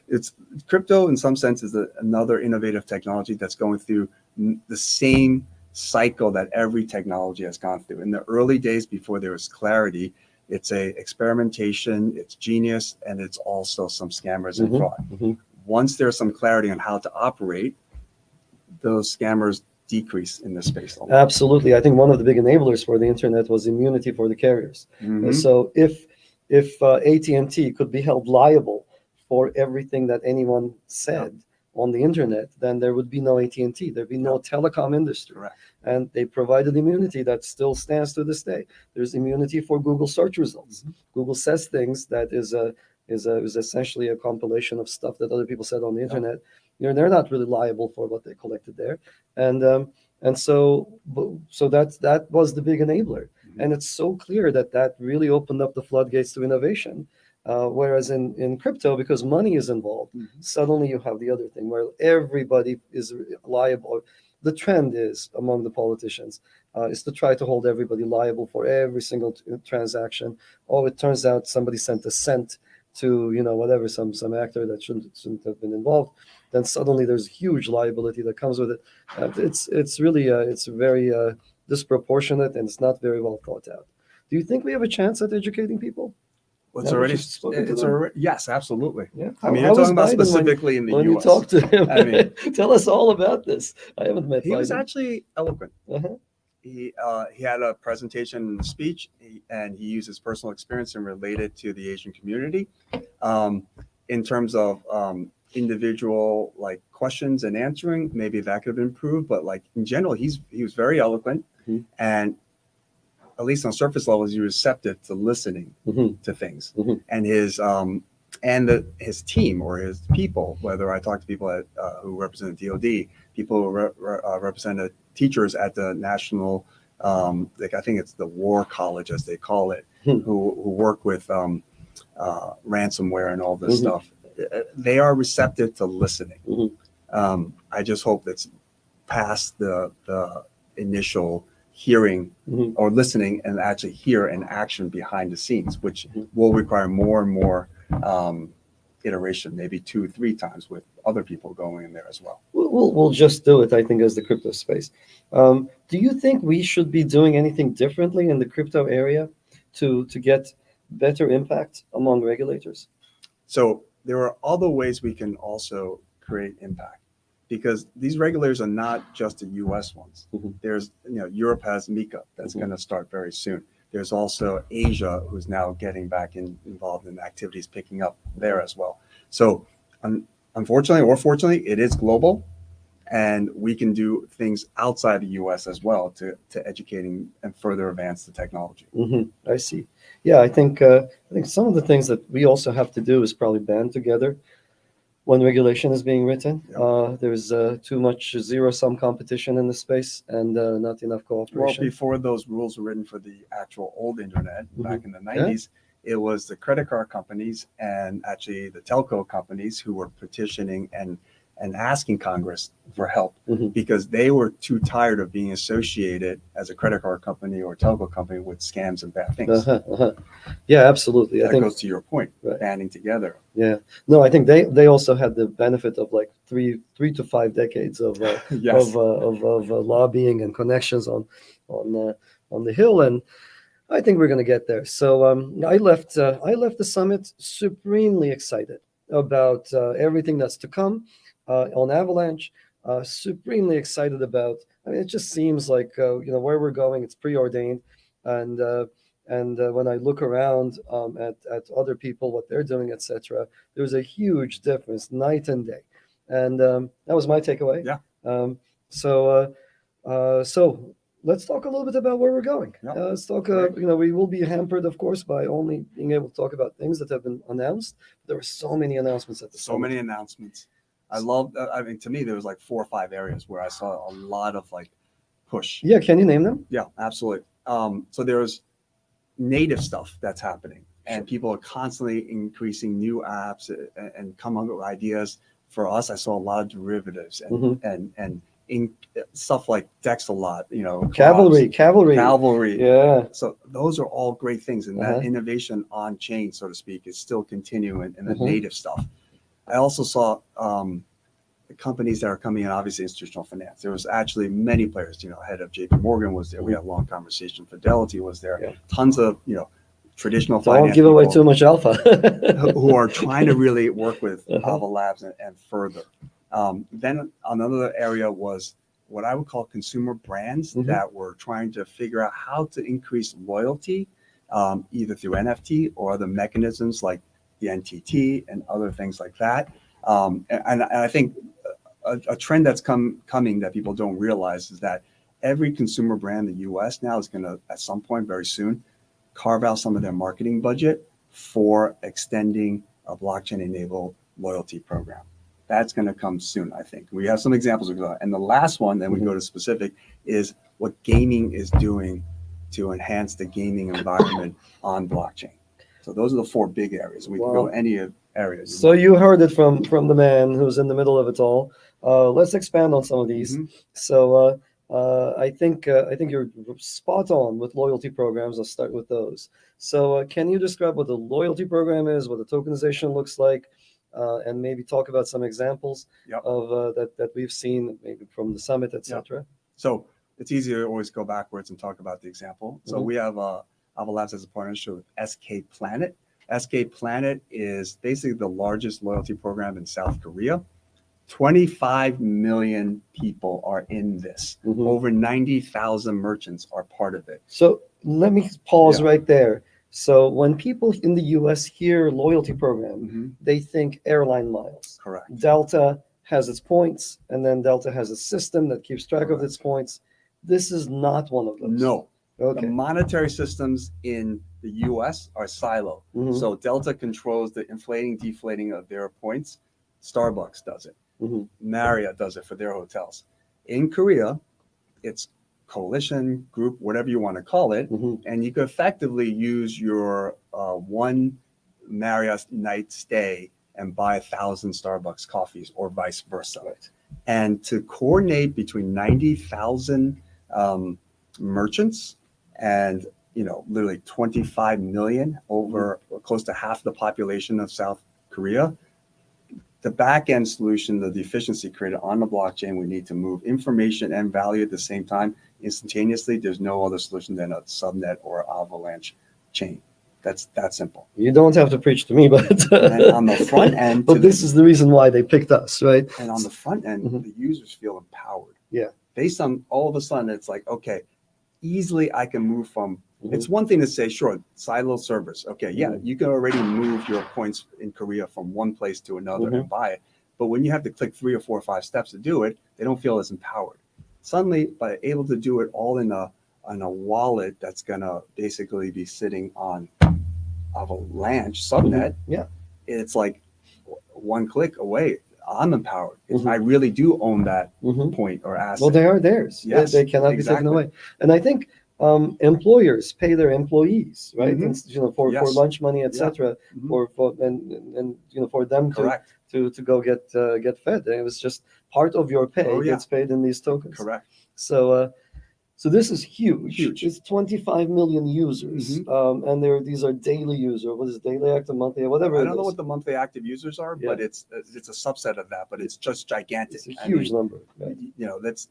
It's crypto in some sense is another innovative technology that's going through the same cycle that every technology has gone through. In the early days before there was clarity, it's a experimentation, it's genius, and it's also some scammers and fraud. Once there's some clarity on how to operate, those scammers decrease in this space.
Absolutely. I think one of the big enablers for the internet was immunity for the carriers. So if AT&T could be held liable for everything that anyone said on the internet, then there would be no AT&T. There'd be no telecom industry.
Correct.
And they provided immunity that still stands to this day. There's immunity for Google search results. Google says things that is essentially a compilation of stuff that other people said on the internet. They're not really liable for what they collected there. And so that was the big enabler. And it's so clear that really opened up the floodgates to innovation. Whereas in crypto, because money is involved, suddenly you have the other thing where everybody is liable. The trend is among the politicians is to try to hold everybody liable for every single transaction. Oh, it turns out somebody sent a cent to whatever some actor that shouldn't have been involved. Then suddenly there's huge liability that comes with it. It's really it's very disproportionate, and it's not very well thought out. Do you think we have a chance at educating people?
Well, yes, absolutely.
Yeah.
I mean, you're talking about specifically in the
when
US.
You talk to him,
I mean,
tell us all about this. I haven't met.
He
Biden.
was actually eloquent.
Uh-huh.
He had a presentation and a speech, and he used his personal experience and related to the Asian community, in terms of individual questions and answering. Maybe that could have improved, but in general, he was very eloquent, and at least on surface levels, he's receptive to listening to things. And his team or his people, whether I talk to people who represent the DoD, people who represent teachers at the national, I think it's the War College as they call it, who work with ransomware and all this stuff. They are receptive to listening. I just hope it's past the initial hearing or listening and actually hear an action behind the scenes, which will require more and more iteration, maybe 2-3 times with other people going in there as well.
We'll just do it, I think, as the crypto space. Do you think we should be doing anything differently in the crypto area to get better impact among regulators?
So there are other ways we can also create impact, because these regulators are not just the U.S. ones. There's, Europe has MiCA that's going to start very soon. There's also Asia, who's now getting back involved in activities picking up there as well. So unfortunately or fortunately, it is global. And we can do things outside the US as well to educating and further advance the technology.
I see. Yeah, I think some of the things that we also have to do is probably band together when regulation is being written.
Yep.
There's too much zero-sum competition in the space and not enough
Well,
cooperation.
before those rules were written for the actual old internet back in the
Yeah.
90s, it was the credit card companies and actually the telco companies who were petitioning and asking Congress for help because they were too tired of being associated as a credit card company or telco company with scams and bad things.
Yeah, absolutely.
That goes to your point,
Right.
banding together.
Yeah. No, I think they also had the benefit of like three to 5 decades of
Yes.
of lobbying and connections on the Hill, and I think we're going to get there. So I left the summit supremely excited about everything that's to come on Avalanche. Supremely excited about. I mean, it just seems like where we're going. It's preordained, and when I look around at other people, what they're doing, etc., there's a huge difference, night and day, and that was my takeaway.
Yeah.
So let's talk a little bit about where we're going.
Yep.
Let's talk.
Great.
We will be hampered, of course, by only being able to talk about things that have been announced. There were so many announcements at the
So
summit.
many announcements. I love. I mean, to me, there was like 4 or 5 areas where I saw a lot of like push.
Yeah, can you name them?
Yeah, absolutely. So there's native stuff that's happening, and people are constantly increasing new apps and come up with ideas. For us, I saw a lot of derivatives and in stuff like Dexalot,
Cavalry.
Yeah. So those are all great things, and that innovation on chain, so to speak, is still continuing in the native stuff. I also saw companies that are coming in, obviously institutional finance. There was actually many players, head of JP Morgan was there. We had a long conversation. Fidelity was there.
Yeah.
Tons of, traditional
Don't
finance
give away
people
too much alpha.
who are trying to really work with Ava Labs and further. Then another area was what I would call consumer brands that were trying to figure out how to increase loyalty, either through NFT or other mechanisms like the NTT and other things like that. And I think a trend that's coming that people don't realize is that every consumer brand in the US now is going to, at some point very soon, carve out some of their marketing budget for extending a blockchain-enabled loyalty program. That's going to come soon, I think. We have some examples of that. And the last one, then we go to specific, is what gaming is doing to enhance the gaming environment on blockchain. So those are the 4 big areas. We can go any areas.
So you heard it from the man who's in the middle of it all. Let's expand on some of these. So I think you're spot on with loyalty programs. I'll start with those. So can you describe what the loyalty program is, what the tokenization looks like, and maybe talk about some examples of that we've seen maybe from the summit, etc.
So it's easy to always go backwards and talk about the example. So we have Ava Labs as a partnership with SK Planet. SK Planet is basically the largest loyalty program in South Korea. 25 million people are in this. Over 90,000 merchants are part of it.
So let me pause right there. So when people in the US hear loyalty program, they think airline miles.
Correct.
Delta has its points, and then Delta has a system that keeps track of its points. This is not one of those.
No.
Okay.
The monetary systems in the US are silo. So Delta controls the inflating, deflating of their points. Starbucks does it. Marriott does it for their hotels. In Korea, it's coalition, group, whatever you want to call it. And you could effectively use your one Marriott night stay and buy 1,000 Starbucks coffees or vice versa. And to coordinate between 90,000 merchants and literally 25 million, over close to half the population of South Korea, the back-end solution, the efficiency created on the blockchain, we need to move information and value at the same time instantaneously. There's no other solution than a subnet or Avalanche chain. That's that simple.
You don't have to preach to me, but
and on the front end,
but this is the reason why they picked us, right?
And on the front end, the users feel empowered.
Yeah.
Based on all of a sudden, it's like, okay, easily I can move from. It's one thing to say, sure, silo servers. Okay, yeah, you can already move your points in Korea from one place to another and buy it. But when you have to click 3 or 4 or 5 steps to do it, they don't feel as empowered. Suddenly, by able to do it all in a wallet that's gonna basically be sitting on Avalanche subnet,
Yeah.
it's like one click away. I'm empowered.
Mhm.
I really do own that
Mhm.
point or asset.
Well, they are theirs.
Yes,
They cannot be taken away. And I think employers pay their employees, right?
Mhm.
And, for
Yes.
lunch money,
Yeah.
etc.
Mhm.
For and for them
Correct.
to go get fed. And it was just part of your pay
Oh, yeah.
gets paid in these tokens.
Correct.
So this is huge.
Huge.
It's 25 million users, and these are daily users. What is it, daily active, monthly, whatever?
I
it
don't know
is.
what the monthly active users are,
Yeah.
but it's a subset of that. But it's just gigantic.
It's a huge number.
I
Right?
mean, it's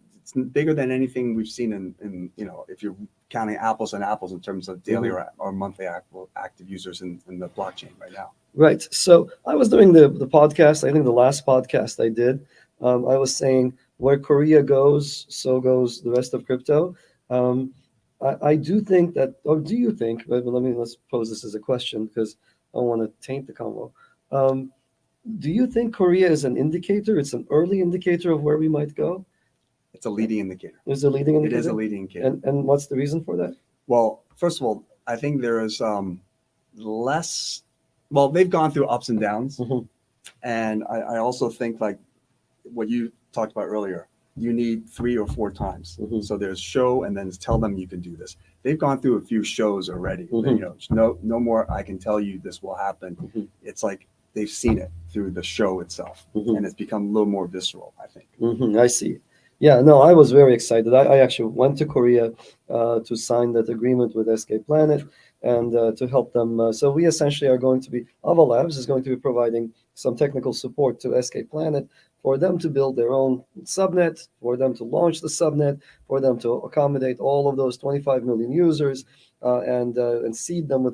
bigger than anything we've seen in if you're counting apples and apples in terms of daily or monthly active users in the blockchain right now.
Right. So I was doing the podcast. I think the last podcast I did, I was saying where Korea goes, so goes the rest of crypto. I do think that, or do you think? But let's pose this as a question because I don't want to taint the convo. Do you think Korea is an indicator? It's an early indicator of where we might go.
It's a leading indicator.
Is a leading indicator?
It is a leading indicator.
And what's the reason for that?
Well, first of all, I think there is less. Well, they've gone through ups and downs, and I also think like what you talked about earlier. You need 3 or 4 times. So there's show and then tell them you can do this. They've gone through a few shows already. No more. I can tell you this will happen. It's like they've seen it through the show itself, and it's become a little more visceral, I think.
I see. Yeah, no, I was very excited. I actually went to Korea to sign that agreement with SK Planet and to help them. So we essentially are going to be, Ava Labs is going to be providing some technical support to SK Planet for them to build their own subnet, for them to launch the subnet, for them to accommodate all of those 25 million users and seed them with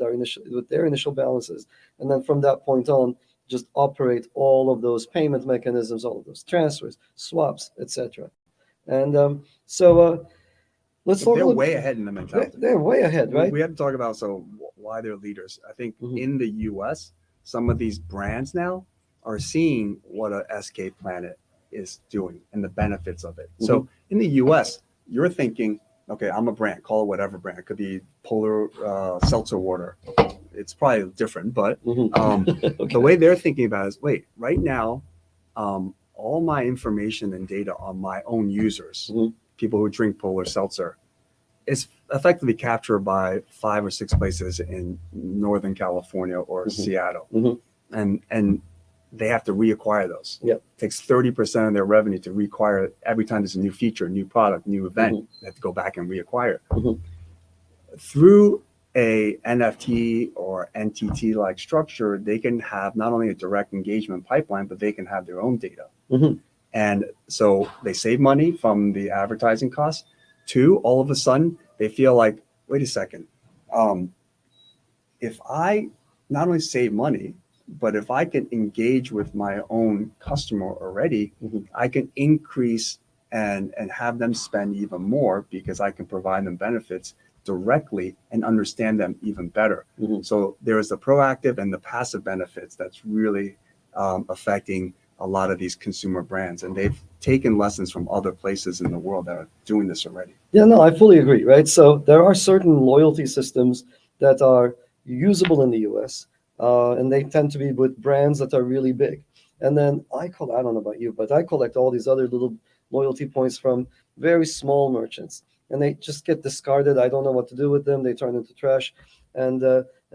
their initial balances. And then from that point on, just operate all of those payment mechanisms, all of those transfers, swaps, etc. And let's talk.
They're way ahead in the mentality.
They're way ahead, right?
We have to talk about why they're leaders. I think in the U.S., some of these brands now are seeing what a SK Planet is doing and the benefits of it. So in the U.S., you're thinking, okay, I'm a brand, call it whatever brand. It could be Polar Seltzer Water. It's probably different, but the way they're thinking about it is, wait, right now, all my information and data on my own users, people who drink Polar Seltzer, is effectively captured by 5 or 6 places in Northern California or Seattle. And they have to reacquire those. It takes 30% of their revenue to reacquire every time there's a new feature, new product, new event. They have to go back and reacquire. Through a NFT or NTT like structure, they can have not only a direct engagement pipeline, but they can have their own data. And so they save money from the advertising costs. 2, all of a sudden, they feel like, wait a second, if I not only save money, but if I can engage with my own customer already, I can increase and have them spend even more because I can provide them benefits directly and understand them even better. So there is the proactive and the passive benefits that's really affecting a lot of these consumer brands, and they've taken lessons from other places in the world that are doing this already. Yeah,
no, I fully agree, right? So there are certain loyalty systems that are usable in the US, and they tend to be with brands that are really big. And then I don't know about you, but I collect all these other little loyalty points from very small merchants, and they just get discarded. I don't know what to do with them. They turn into trash. And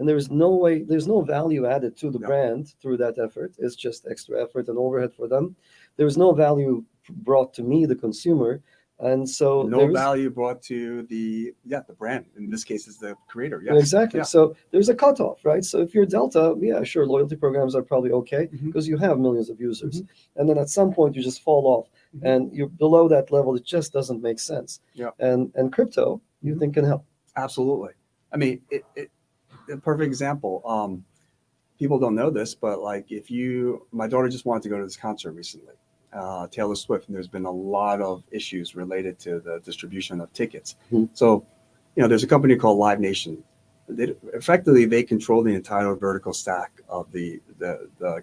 there's no value added to the brand through that effort. It's just extra effort and overhead for them. There's no value brought to me, the consumer. And so
no value brought to the brand. In this case, is the creator. Yes.
Exactly. So there's a cutoff, right? So if you're Delta, sure, loyalty programs are probably okay because you have millions of users. And then at some point you just fall off and you're below that level. It just doesn't make sense. And crypto, you think can help.
Absolutely. I mean, a perfect example. People don't know this, but like my daughter just wanted to go to this concert recently. Taylor Swift, and there's been a lot of issues related to the distribution of tickets. So, there's a company called Live Nation, effectively they control the entire vertical stack of the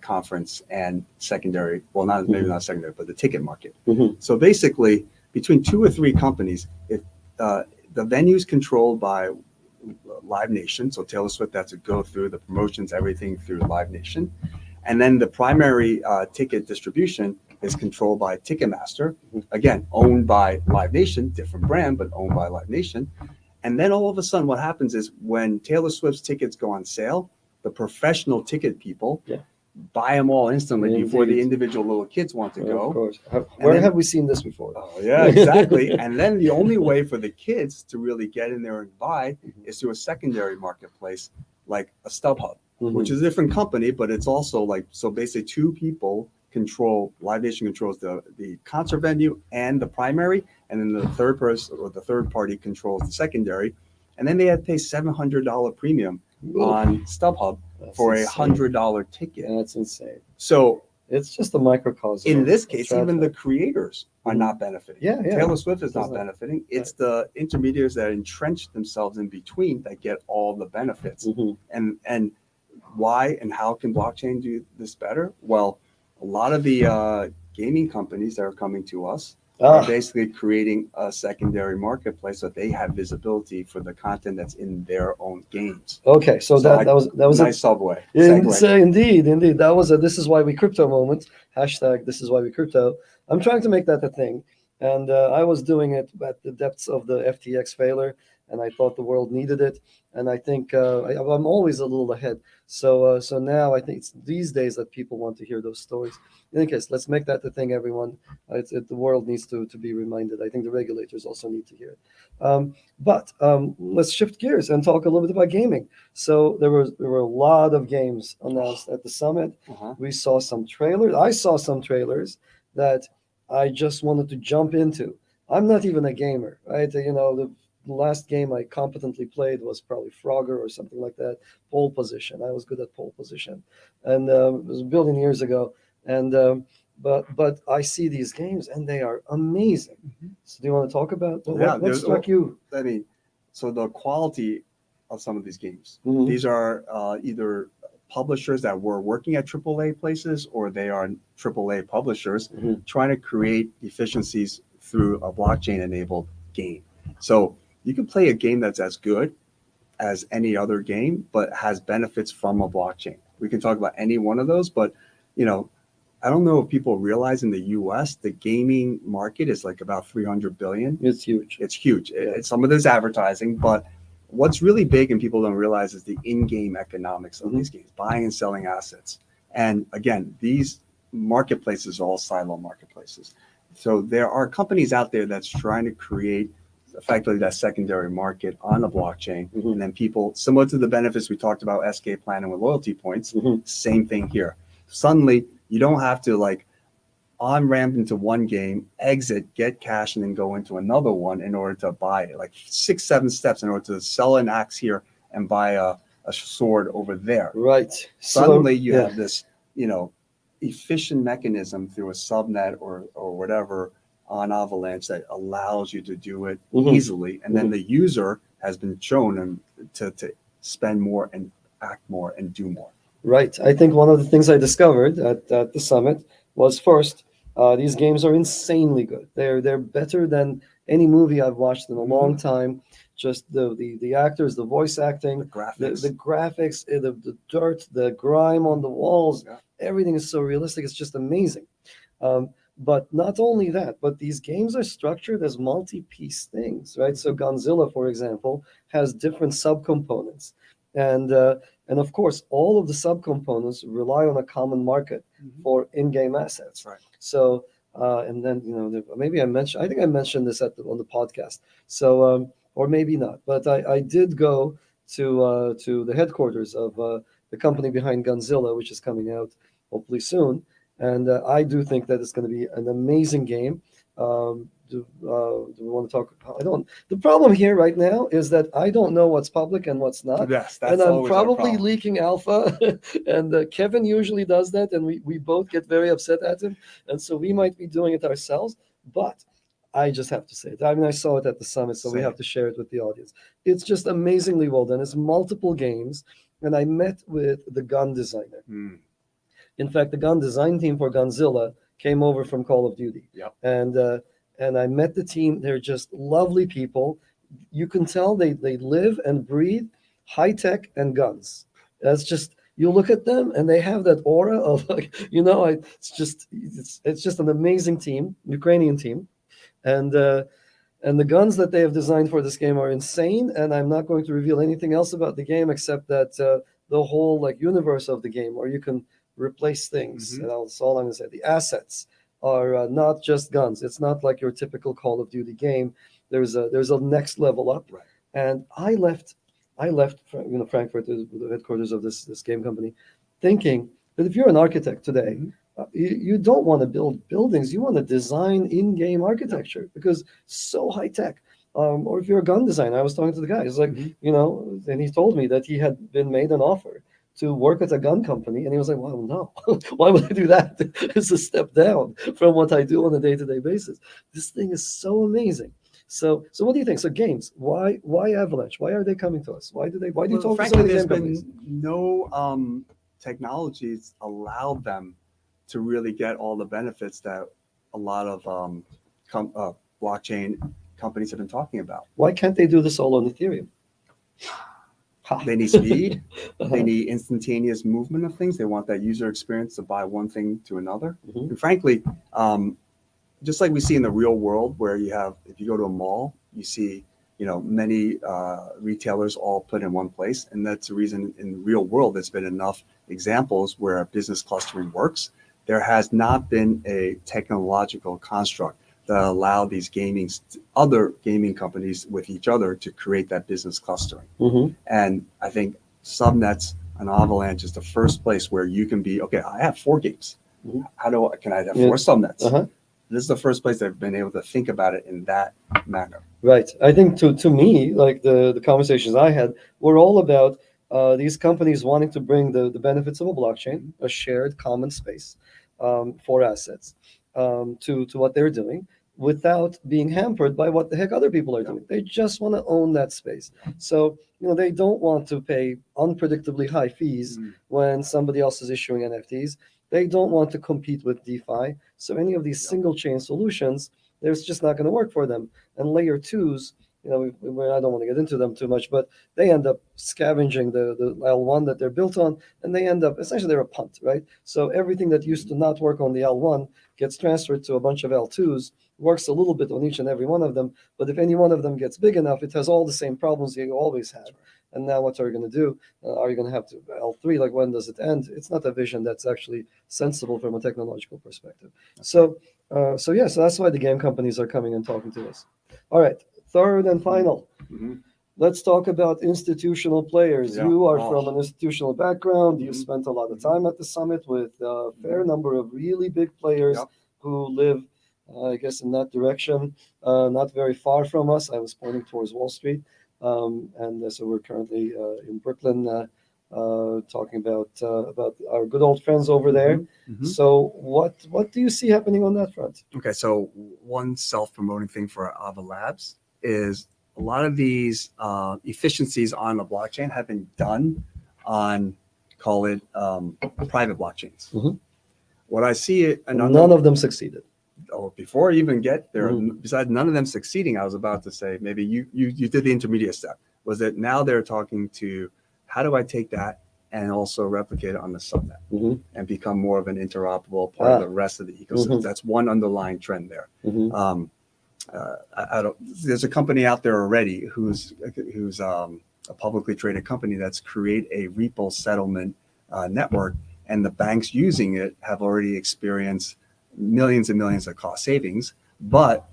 conference and secondary. Well, not maybe not secondary, but the ticket market. So basically, between 2 or 3 companies, if the venue's controlled by Live Nation, so Taylor Swift has to go through the promotions, everything through Live Nation, and then the primary ticket distribution is controlled by Ticketmaster, again owned by Live Nation, different brand but owned by Live Nation. And then all of a sudden, what happens is when Taylor Swift's tickets go on sale, the professional ticket people buy them all instantly before the individual little kids want to go.
Of course. Where have we seen this before?
Oh, yeah, exactly. And then the only way for the kids to really get in there and buy is through a secondary marketplace like a StubHub, which is a different company, but it's also like, so basically 2 people control, Live Nation controls the concert venue and the primary, and then the third person or the third party controls the secondary. And then they had to pay $700 premium on StubHub for a $100 ticket.
That's insane.
So
it's just a microcosm.
In this case, even the creators are not benefiting.
Yeah.
Taylor Swift is not benefiting. It's the intermediaries that entrench themselves in between that get all the benefits. And why and how can blockchain do this better? Well, a lot of the gaming companies that are coming to us are basically creating a secondary marketplace so they have visibility for the content that's in their own games.
Okay, so that was
nice segue.
Indeed. That was this is why we crypto moment. # this is why we crypto. I'm trying to make that a thing. And I was doing it at the depths of the FTX failure, and I thought the world needed it. And I think I'm always a little ahead. So now I think it's these days that people want to hear those stories. In any case, let's make that the thing, everyone. The world needs to be reminded. I think the regulators also need to hear it. But let's shift gears and talk a little bit about gaming. So there were a lot of games announced at the summit. We saw some trailers. I saw some trailers that I just wanted to jump into. I'm not even a gamer, right? The last game I competently played was probably Frogger or something like that. Pole position. I was good at pole position, and it was a billion years ago. And but I see these games and they are amazing. So do you want to talk about what struck you?
I mean, so the quality of some of these games. These are either publishers that were working at AAA places, or they are AAA publishers trying to create efficiencies through a blockchain-enabled game. So you can play a game that's as good as any other game, but has benefits from a blockchain. We can talk about any one of those, but I don't know if people realize in the US, the gaming market is like about 300 billion.
It's huge.
It's huge. Some of this advertising, but what's really big and people don't realize is the in-game economics of these games, buying and selling assets. And again, these marketplaces are all silo marketplaces. So there are companies out there that's trying to create effectively that secondary market on the blockchain. And then people, similar to the benefits we talked about, SK planning with loyalty points, same thing here. Suddenly, you don't have to like on-ramp into one game, exit, get cash, and then go into another one in order to buy it. Like 6-7 steps in order to sell an axe here and buy a sword over there.
Right.
Suddenly you have this, efficient mechanism through a subnet or whatever on Avalanche that allows you to do it easily. And then the user has been shown to spend more and act more and do more.
Right. I think one of the things I discovered at the summit was first, these games are insanely good. They're better than any movie I've watched in a long time. Just the actors, the voice acting, the graphics, the dirt, the grime on the walls, everything is so realistic. It's just amazing. But not only that, but these games are structured as multi-piece things, right? So Godzilla, for example, has different subcomponents. And of course, all of the subcomponents rely on a common market for in-game assets.
Right.
So, and then, maybe I think I mentioned this on the podcast. So, or maybe not, but I did go to the headquarters of the company behind Godzilla, which is coming out hopefully soon. And I do think that it's going to be an amazing game. Do we want to talk? The problem here right now is that I don't know what's public and what's not.
Yes, that's
and I'm
always
probably leaking alpha. And Kevin usually does that, and we both get very upset at him. And so we might be doing it ourselves. But I just have to say it. I mean, I saw it at the summit, so we
Same.
have to share it with the audience. It's just amazingly well done. It's multiple games, and I met with the gun designer.
Mm,
In fact, the gun design team for Gunzilla came over from Call of Duty,
yep.
and I met the team. They're just lovely people. You can tell they live and breathe high tech and guns. That's just, you look at them and they have that aura of like, it's just an amazing team, Ukrainian team, and and the guns that they have designed for this game are insane. And I'm not going to reveal anything else about the game except that the whole like universe of the game, where you can replace things.
Mhm.
And that's all I'm going to say. The assets are not just guns. It's not like your typical Call of Duty game. There's a next level up.
Right.
And I left Frankfurt, the headquarters of this game company, thinking that if you're an architect today,
Mhm.
you don't want to build buildings. You want to design in-game architecture because so high tech. Or if you're a gun designer, I was talking to the guy. He's like,
Mhm.
and he told me that he had been made an offer to work at a gun company, and he was like, "Well, no, why would I do that? It's a step down from what I do on a day-to-day basis." This thing is so amazing. So what do you think? So games, why Avalanche? Why are they coming to us? Why do you
Well,
talk to
frankly,
some of the
there's
game companies?
been no technologies allowed them to really get all the benefits that a lot of blockchain companies have been talking about.
Why can't they do this all on Ethereum? Ha.
They need speed.
Uh-huh.
They need instantaneous movement of things. They want that user experience to buy one thing to another.
Mhm.
And frankly, just like we see in the real world, where you have, if you go to a mall, you see, many retailers all put in one place, and that's the reason in the real world there's been enough examples where business clustering works. There has not been a technological construct that allow these other gaming companies with each other to create that business clustering.
Mhm.
And I think subnets and Avalanche is the first place where you can be, okay, I have 4 games.
Mhm.
Can I have
Yeah.
4 subnets?
Uh-huh.
This is the first place they've been able to think about it in that manner.
Right. I think to me, like the conversations I had were all about these companies wanting to bring the benefits of a blockchain, a shared common space for assets, to what they're doing without being hampered by what the heck other people are
Yeah.
doing. They just want to own that space. So, they don't want to pay unpredictably high fees
Mm.
when somebody else is issuing NFTs. They don't want to compete with DeFi. So any of these
Yeah.
single chain solutions, there's just not going to work for them. And layer twos, I don't want to get into them too much, but they end up scavenging the L1 that they're built on, and they end up, essentially, they're a punt, right? So everything that used to not work on the L1 gets transferred to a bunch of L2s, works a little bit on each and every one of them, but if any one of them gets big enough, it has all the same problems you always had. And now what are you going to do? Are you going to have to L3? Like, when does it end? It's not a vision that's actually sensible from a technological perspective. So that's why the game companies are coming and talking to us. All right, third and final.
Mhm.
Let's talk about institutional players.
Yeah.
You are
Oh.
from an institutional background. You've
Mhm.
spent a lot of time at the summit with a fair number of really big players
Yep.
who live, I guess, in that direction, not very far from us. I was pointing towards Wall Street, and so we're currently in Brooklyn, talking about our good old friends over there.
Mhm. Mhm.
So what do you see happening on that front?
Okay, so one self-promoting thing for Ava Labs is a lot of these efficiencies on the blockchain have been done on, call it, private blockchains.
Mhm.
What I see it, and
None of them succeeded.
before I even get there,
Mhm.
besides none of them succeeding, I was about to say, maybe you did the intermediate step, was that now they're talking to, how do I take that and also replicate it on the subnet
Mhm.
and become more of an interoperable part of
Ah.
the rest of the ecosystem.
Mhm.
That's one underlying trend there.
Mhm.
I don't. There's a company out there already who's a publicly traded company that's create a repo settlement network, and the banks using it have already experienced millions and millions of cost savings. But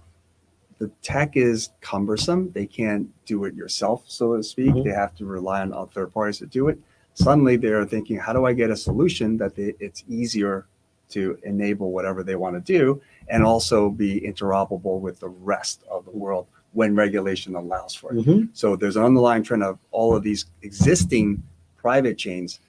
the tech is cumbersome. They can't do it yourself, so to speak.
Mhm.
They have to rely on third parties to do it. Suddenly, they're thinking, how do I get a solution that it's easier to enable whatever they want to do, and also be interoperable with the rest of the world when regulation allows for it.
Mhm.
So there's an underlying trend of all of these existing private chains.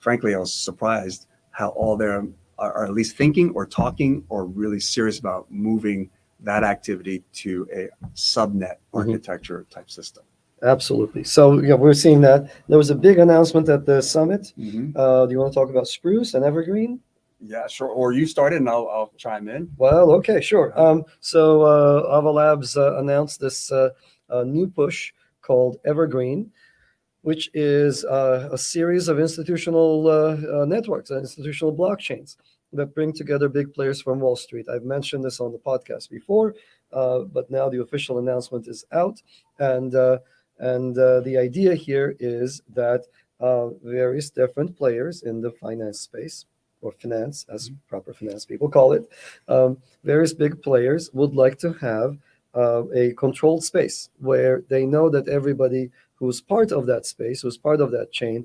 Frankly, I was surprised how all them are at least thinking or talking or really serious about moving that activity to a subnet architecture type system.
Absolutely. So yeah, we're seeing that. There was a big announcement at the summit.
Mm-hmm.
Do you want to talk about Spruce and Evergreen?
Yeah, sure. Or you started and I'll chime in.
Well, okay, sure. So Ava Labs announced this new push called Evergreen, which is a series of institutional networks, institutional blockchains that bring together big players from Wall Street. I've mentioned this on the podcast before, but now the official announcement is out, and the idea here is that various different players in the finance space, or finance, as proper finance people call it, various big players would like to have a controlled space where they know that everybody who's part of that space, who's part of that chain,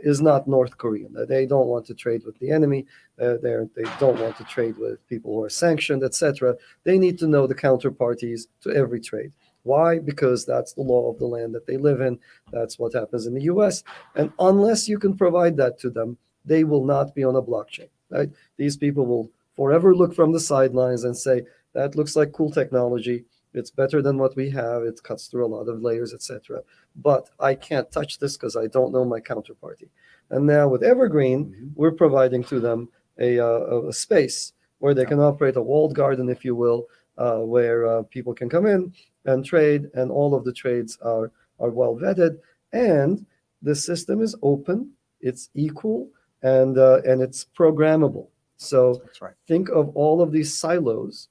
is not North Korean. They don't want to trade with the enemy. They don't want to trade with people who are sanctioned, etc. They need to know the counterparties to every trade. Why? Because that's the law of the land that they live in. That's what happens in the US. And unless you can provide that to them, they will not be on a blockchain, right? These people will forever look from the sidelines and say, that looks like cool technology. It's better than what we have. It cuts through a lot of layers, etc. But I can't touch this because I don't know my counterparty. And now with Evergreen, we're providing to them a space where they can operate a walled garden, if you will, where people can come in and trade, and all of the trades are well vetted. And the system is open, it's equal, and it's programmable. So
That's right.
think of all of these silos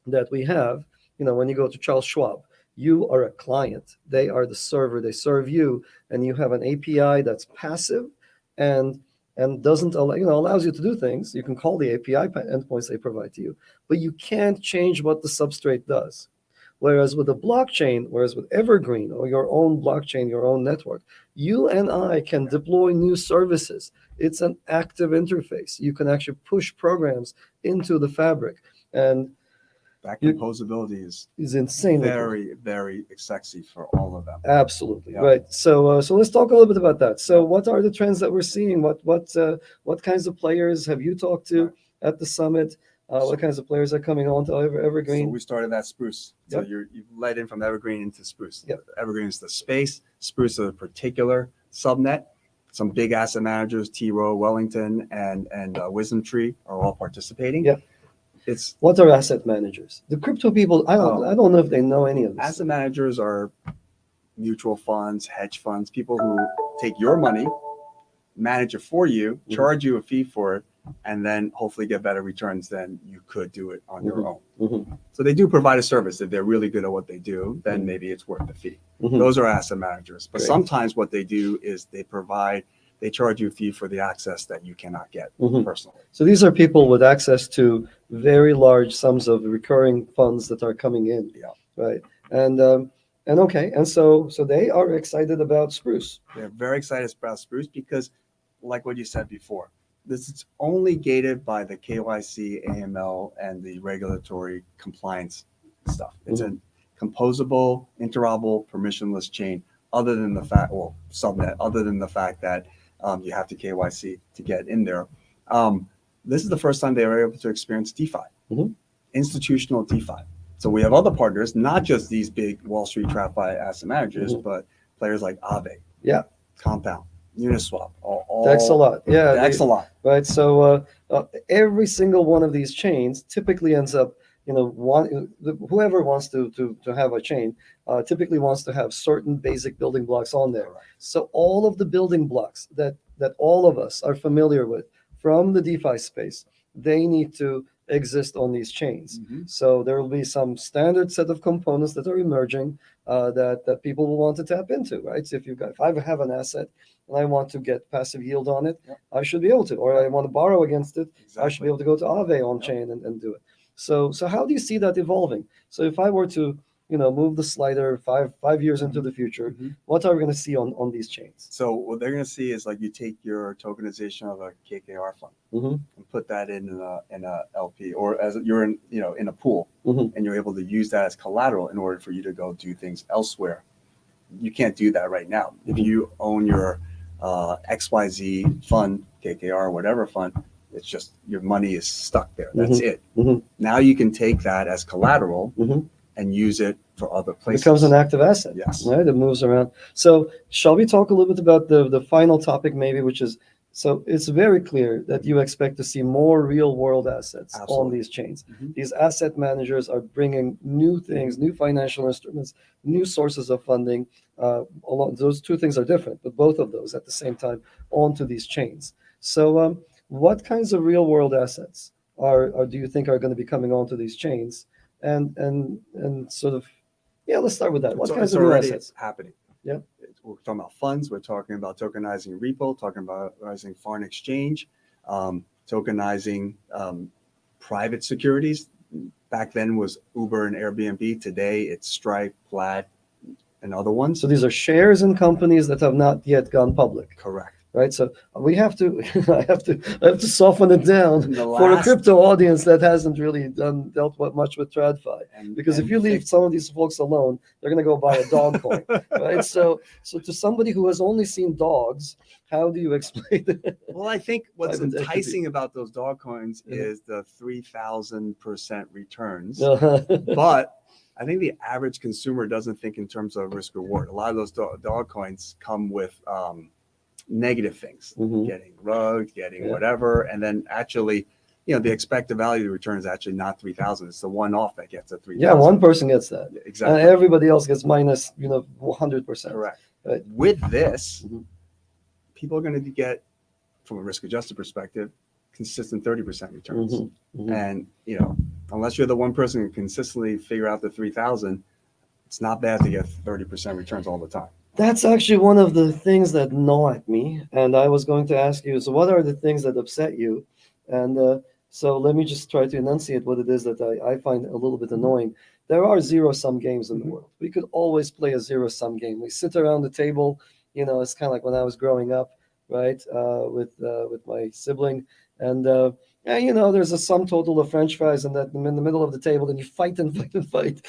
that we have. When you go to Charles Schwab, you are a client. They are the server. They serve you, and you have an API that's passive and doesn't allow, allows you to do things. You can call the API endpoints they provide to you, but you can't change what the substrate does. Whereas with a blockchain, whereas with Evergreen or your own blockchain, your own network, you and I can deploy new services. It's an active interface. You can actually push programs into the fabric, and
that composability is
insane.
Very, very sexy for all of them.
Absolutely. Yep. Right. So let's talk a little bit about that. So what are the trends that we're seeing? What kinds of players have you talked to at the summit? What kinds of players are coming on to Evergreen?
So we started at Spruce. So you've led in from Evergreen into Spruce. Evergreen is the space. Spruce is a particular subnet. Some big asset managers, T. Rowe, Wellington, and Wisdom Tree are all participating.
What are asset managers? The crypto people, I don't know if they know any of this.
Asset managers are mutual funds, hedge funds, people who take your money, manage it for you, charge you a fee for it, and then hopefully get better returns than you could do it on your own. So they do provide a service. If they're really good at what they do, then maybe it's worth the fee. Those are asset managers. But sometimes what they do is they charge you a fee for the access that you cannot get personally.
So these are people with access to very large sums of recurring funds that are coming in. Right. And so they are excited about Spruce.
They're very excited about Spruce because, like what you said before, this is only gated by the KYC, AML, and the regulatory compliance stuff. It's a composable, interoperable, permissionless chain, other than the fact, subnet, other than the fact that you have to KYC to get in there. This is the first time they were able to experience DeFi, institutional DeFi. So we have other partners, not just these big Wall Street TradFi asset managers, but players like Aave, Compound, Uniswap,
Thanks a lot.
Thanks a lot.
Right. So every single one of these chains typically ends up, whoever wants to have a chain typically wants to have certain basic building blocks on there. So all of the building blocks that all of us are familiar with from the DeFi space, they need to exist on these chains. So there will be some standard set of components that are emerging that people will want to tap into, right? So if I have an asset and I want to get passive yield on it, I should be able to, or I want to borrow against it, I should be able to go to Aave on chain and do it. So how do you see that evolving? So if I were to move the slider five years into the future, what are we going to see on these chains?
So what they're going to see is, like, you take your tokenization of a KKR fund and put that in a LP, or as you're in a pool, and you're able to use that as collateral in order for you to go do things elsewhere. You can't do that right now. If you own your XYZ fund, KKR, whatever fund, It's just your money is stuck there. That's it.
Mhm.
Now you can take that as collateral
Mhm.
and use it for other
It
places.
becomes an active asset.
Yes.
Right? It moves around. So shall we talk a little bit about the final topic maybe, which is, so it's very clear that you expect to see more real world assets on
Absolutely.
these chains.
Mhm.
These asset managers are bringing new things, new financial instruments, new sources of funding. Along those two things are different, but both of those at the same time onto these chains. So what kinds of real world assets are do you think are going to be coming onto these chains? And sort of, yeah, let's start with that. What kinds
It's
of new
already
assets?
happening.
Yeah.
We're talking about funds. We're talking about tokenizing repo, talking about tokenizing foreign exchange, tokenizing private securities. Back then was Uber and Airbnb. Today it's Stripe, Plaid, and other ones.
So these are shares in companies that have not yet gone public,
Correct.
right? So we have to, I have to soften it down
The
for a
last-
crypto audience that hasn't really dealt much with TradFi. Because if
and
you leave some of these folks alone, they're going to go buy a dog coin, right? So to somebody who has only seen dogs, how do you explain it?
Well, I think what's
Private equity.
enticing about those dog coins
Yeah.
is the 3,000% returns.
But
But I think the average consumer doesn't think in terms of risk reward. A lot of those dog coins come with negative things,
Mhm.
getting rugged, getting
Yeah.
whatever, and then actually, the expected value of the return is actually not 3,000. It's the one-off that gets a 3,000.
yeah, one person gets that, and
Exactly.
everybody else gets minus, 100%.
Correct.
Right.
With this,
Mhm.
people are going to get, from a risk-adjusted perspective, consistent 30% returns.
Mhm. Mhm.
And unless you're the one person who can consistently figure out the 3,000, it's not bad to get 30% returns all the time.
That's actually one of the things that gnaw at me. And I was going to ask you, so what are the things that upset you? And so let me just try to enunciate what it is that I find a little bit annoying. There are zero-sum games in the
Mhm.
world. We could always play a zero-sum game. We sit around the table, it's kind of like when I was growing up, right, with my sibling. And yeah, there's a sum total of French fries in the middle of the table, and you fight and fight and fight.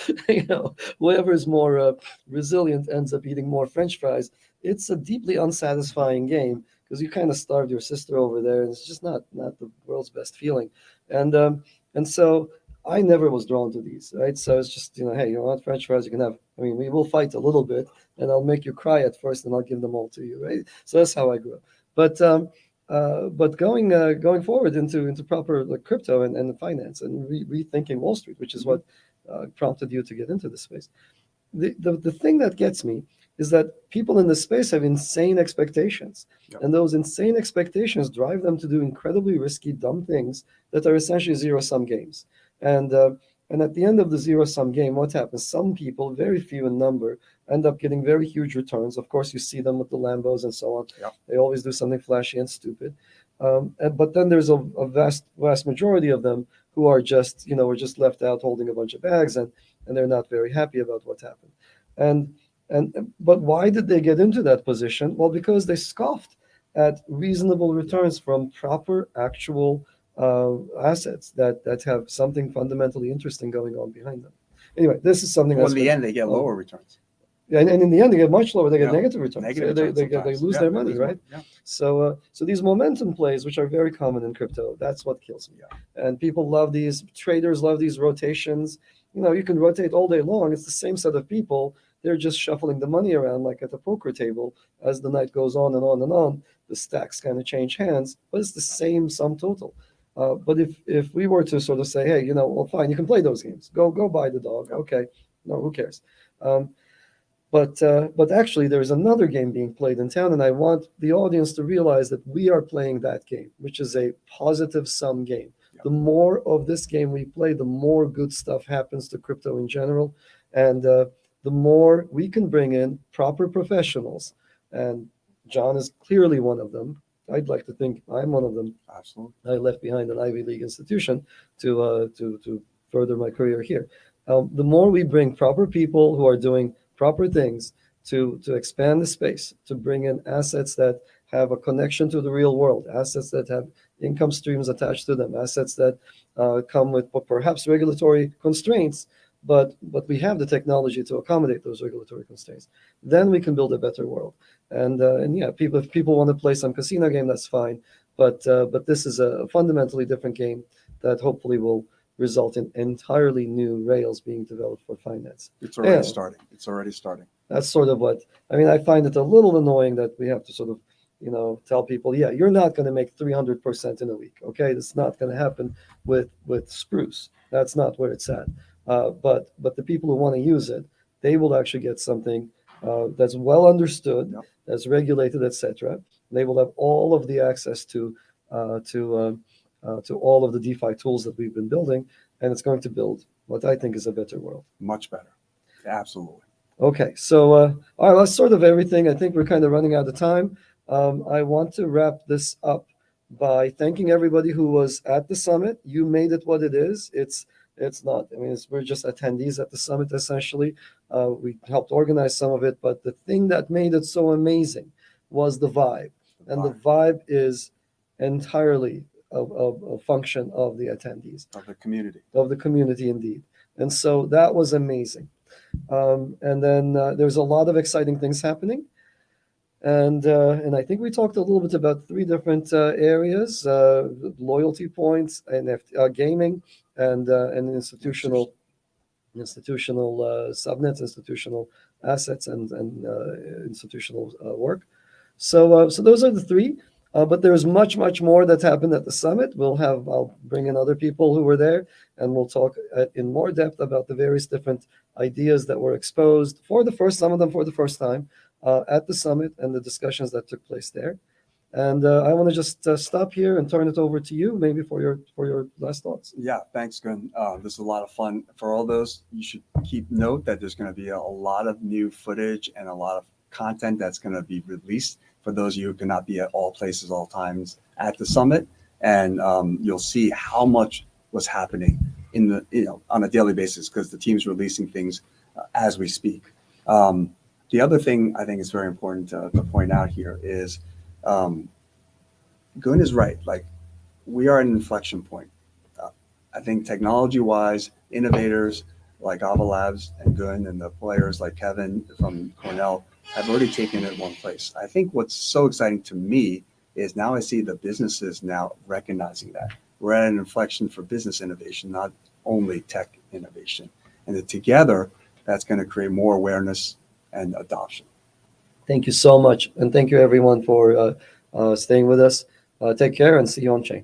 Whoever is more resilient ends up eating more French fries. It's a deeply unsatisfying game because you kind of starved your sister over there, and it's just not the world's best feeling. And so I never was drawn to these, right? So it's just, hey, you want French fries? You can have. I mean, we will fight a little bit, and I'll make you cry at first, and I'll give them all to you, right? So that's how I grew up. But going forward into proper like crypto and finance and rethinking Wall Street, which is what prompted you to get into this space. The thing that gets me is that people in this space have insane expectations.
Yep.
And those insane expectations drive them to do incredibly risky, dumb things that are essentially zero-sum games. And at the end of the zero-sum game, what happens? Some people, very few in number, end up getting very huge returns. Of course, you see them with the Lambos and so on.
Yep.
They always do something flashy and stupid. But then there's a vast majority of them who are just, were just left out holding a bunch of bags, and they're not very happy about what happened. But why did they get into that position? Well, because they scoffed at reasonable returns from proper, actual assets that have something fundamentally interesting going on behind them. Anyway, this is something
Well,
that's
in the end, they get lower returns.
and in the end, they get much lower. They get
Yeah.
negative returns.
Negative
They
returns
lose
sometimes.
their
They
money,
lose
right?
Yeah.
So these momentum plays, which are very common in crypto, that's what kills me.
Yeah.
And people love these. Traders love these rotations. You can rotate all day long. It's the same set of people. They're just shuffling the money around like at a poker table as the night goes on and on and on. The stacks kind of change hands, but it's the same sum total. But if we were to sort of say, hey, well, fine, you can play those games. Go buy the dog. Okay, no, who cares? But actually, there's another game being played in town, and I want the audience to realize that we are playing that game, which is a positive sum game.
Yeah.
The more of this game we play, the more good stuff happens to crypto in general, and the more we can bring in proper professionals. And John is clearly one of them. I'd like to think I'm one of them.
Absolutely.
I left behind an Ivy League institution to further my career here. The more we bring proper people who are doing proper things to expand the space, to bring in assets that have a connection to the real world, assets that have income streams attached to them, assets that come with perhaps regulatory constraints, but we have the technology to accommodate those regulatory constraints. Then we can build a better world. And yeah, if people want to play some casino game, that's fine. but this is a fundamentally different game that hopefully will result in entirely new rails being developed for finance.
It's already
And
starting. It's already starting.
that's sort of what I mean. I find it a little annoying that we have to sort of, tell people, yeah, you're not going to make 300% in a week. Okay, that's not going to happen with Spruce. That's not where it's at. But the people who want to use it, they will actually get something that's well understood,
Yep.
that's regulated, etc. They will have all of the access to all of the DeFi tools that we've been building, and it's going to build what I think is a better world.
Much better. Absolutely.
Okay, so all right, that's sort of everything. I think we're kind of running out of time. I want to wrap this up by thanking everybody who was at the summit. You made it what it is. It's not. I mean, we're just attendees at the summit essentially. We helped organize some of it, but the thing that made it so amazing was the vibe, and the vibe is entirely a function of the attendees,
Of the community.
of the community indeed. And so that was amazing. And then there's a lot of exciting things happening. And I think we talked a little bit about three different areas: loyalty points, gaming, and institutional subnets, institutional assets, and institutional work. So those are the three. But there's much more that happened at the summit. I'll bring in other people who were there, and we'll talk in more depth about the various different ideas that were exposed some of them for the first time at the summit, and the discussions that took place there. And I want to just stop here and turn it over to you, maybe for your last thoughts.
Yeah, thanks, Gun. This is a lot of fun. For all those, you should keep note that there's going to be a lot of new footage and a lot of content that's going to be released for those of you who cannot be at all places, all times at the summit. And you'll see how much was happening on a daily basis, because the team's releasing things as we speak. The other thing I think is very important to point out here is Gun is right. Like, we are at an inflection point. I think technology-wise, innovators like Ava Labs and Gun and the players like Kevin from Cornell have already taken it one place. I think what's so exciting to me is now I see the businesses now recognizing that. We're at an inflection for business innovation, not only tech innovation. And that together, that's going to create more awareness and adoption.
Thank you so much. And thank you everyone for staying with us. Take care and see you on chain.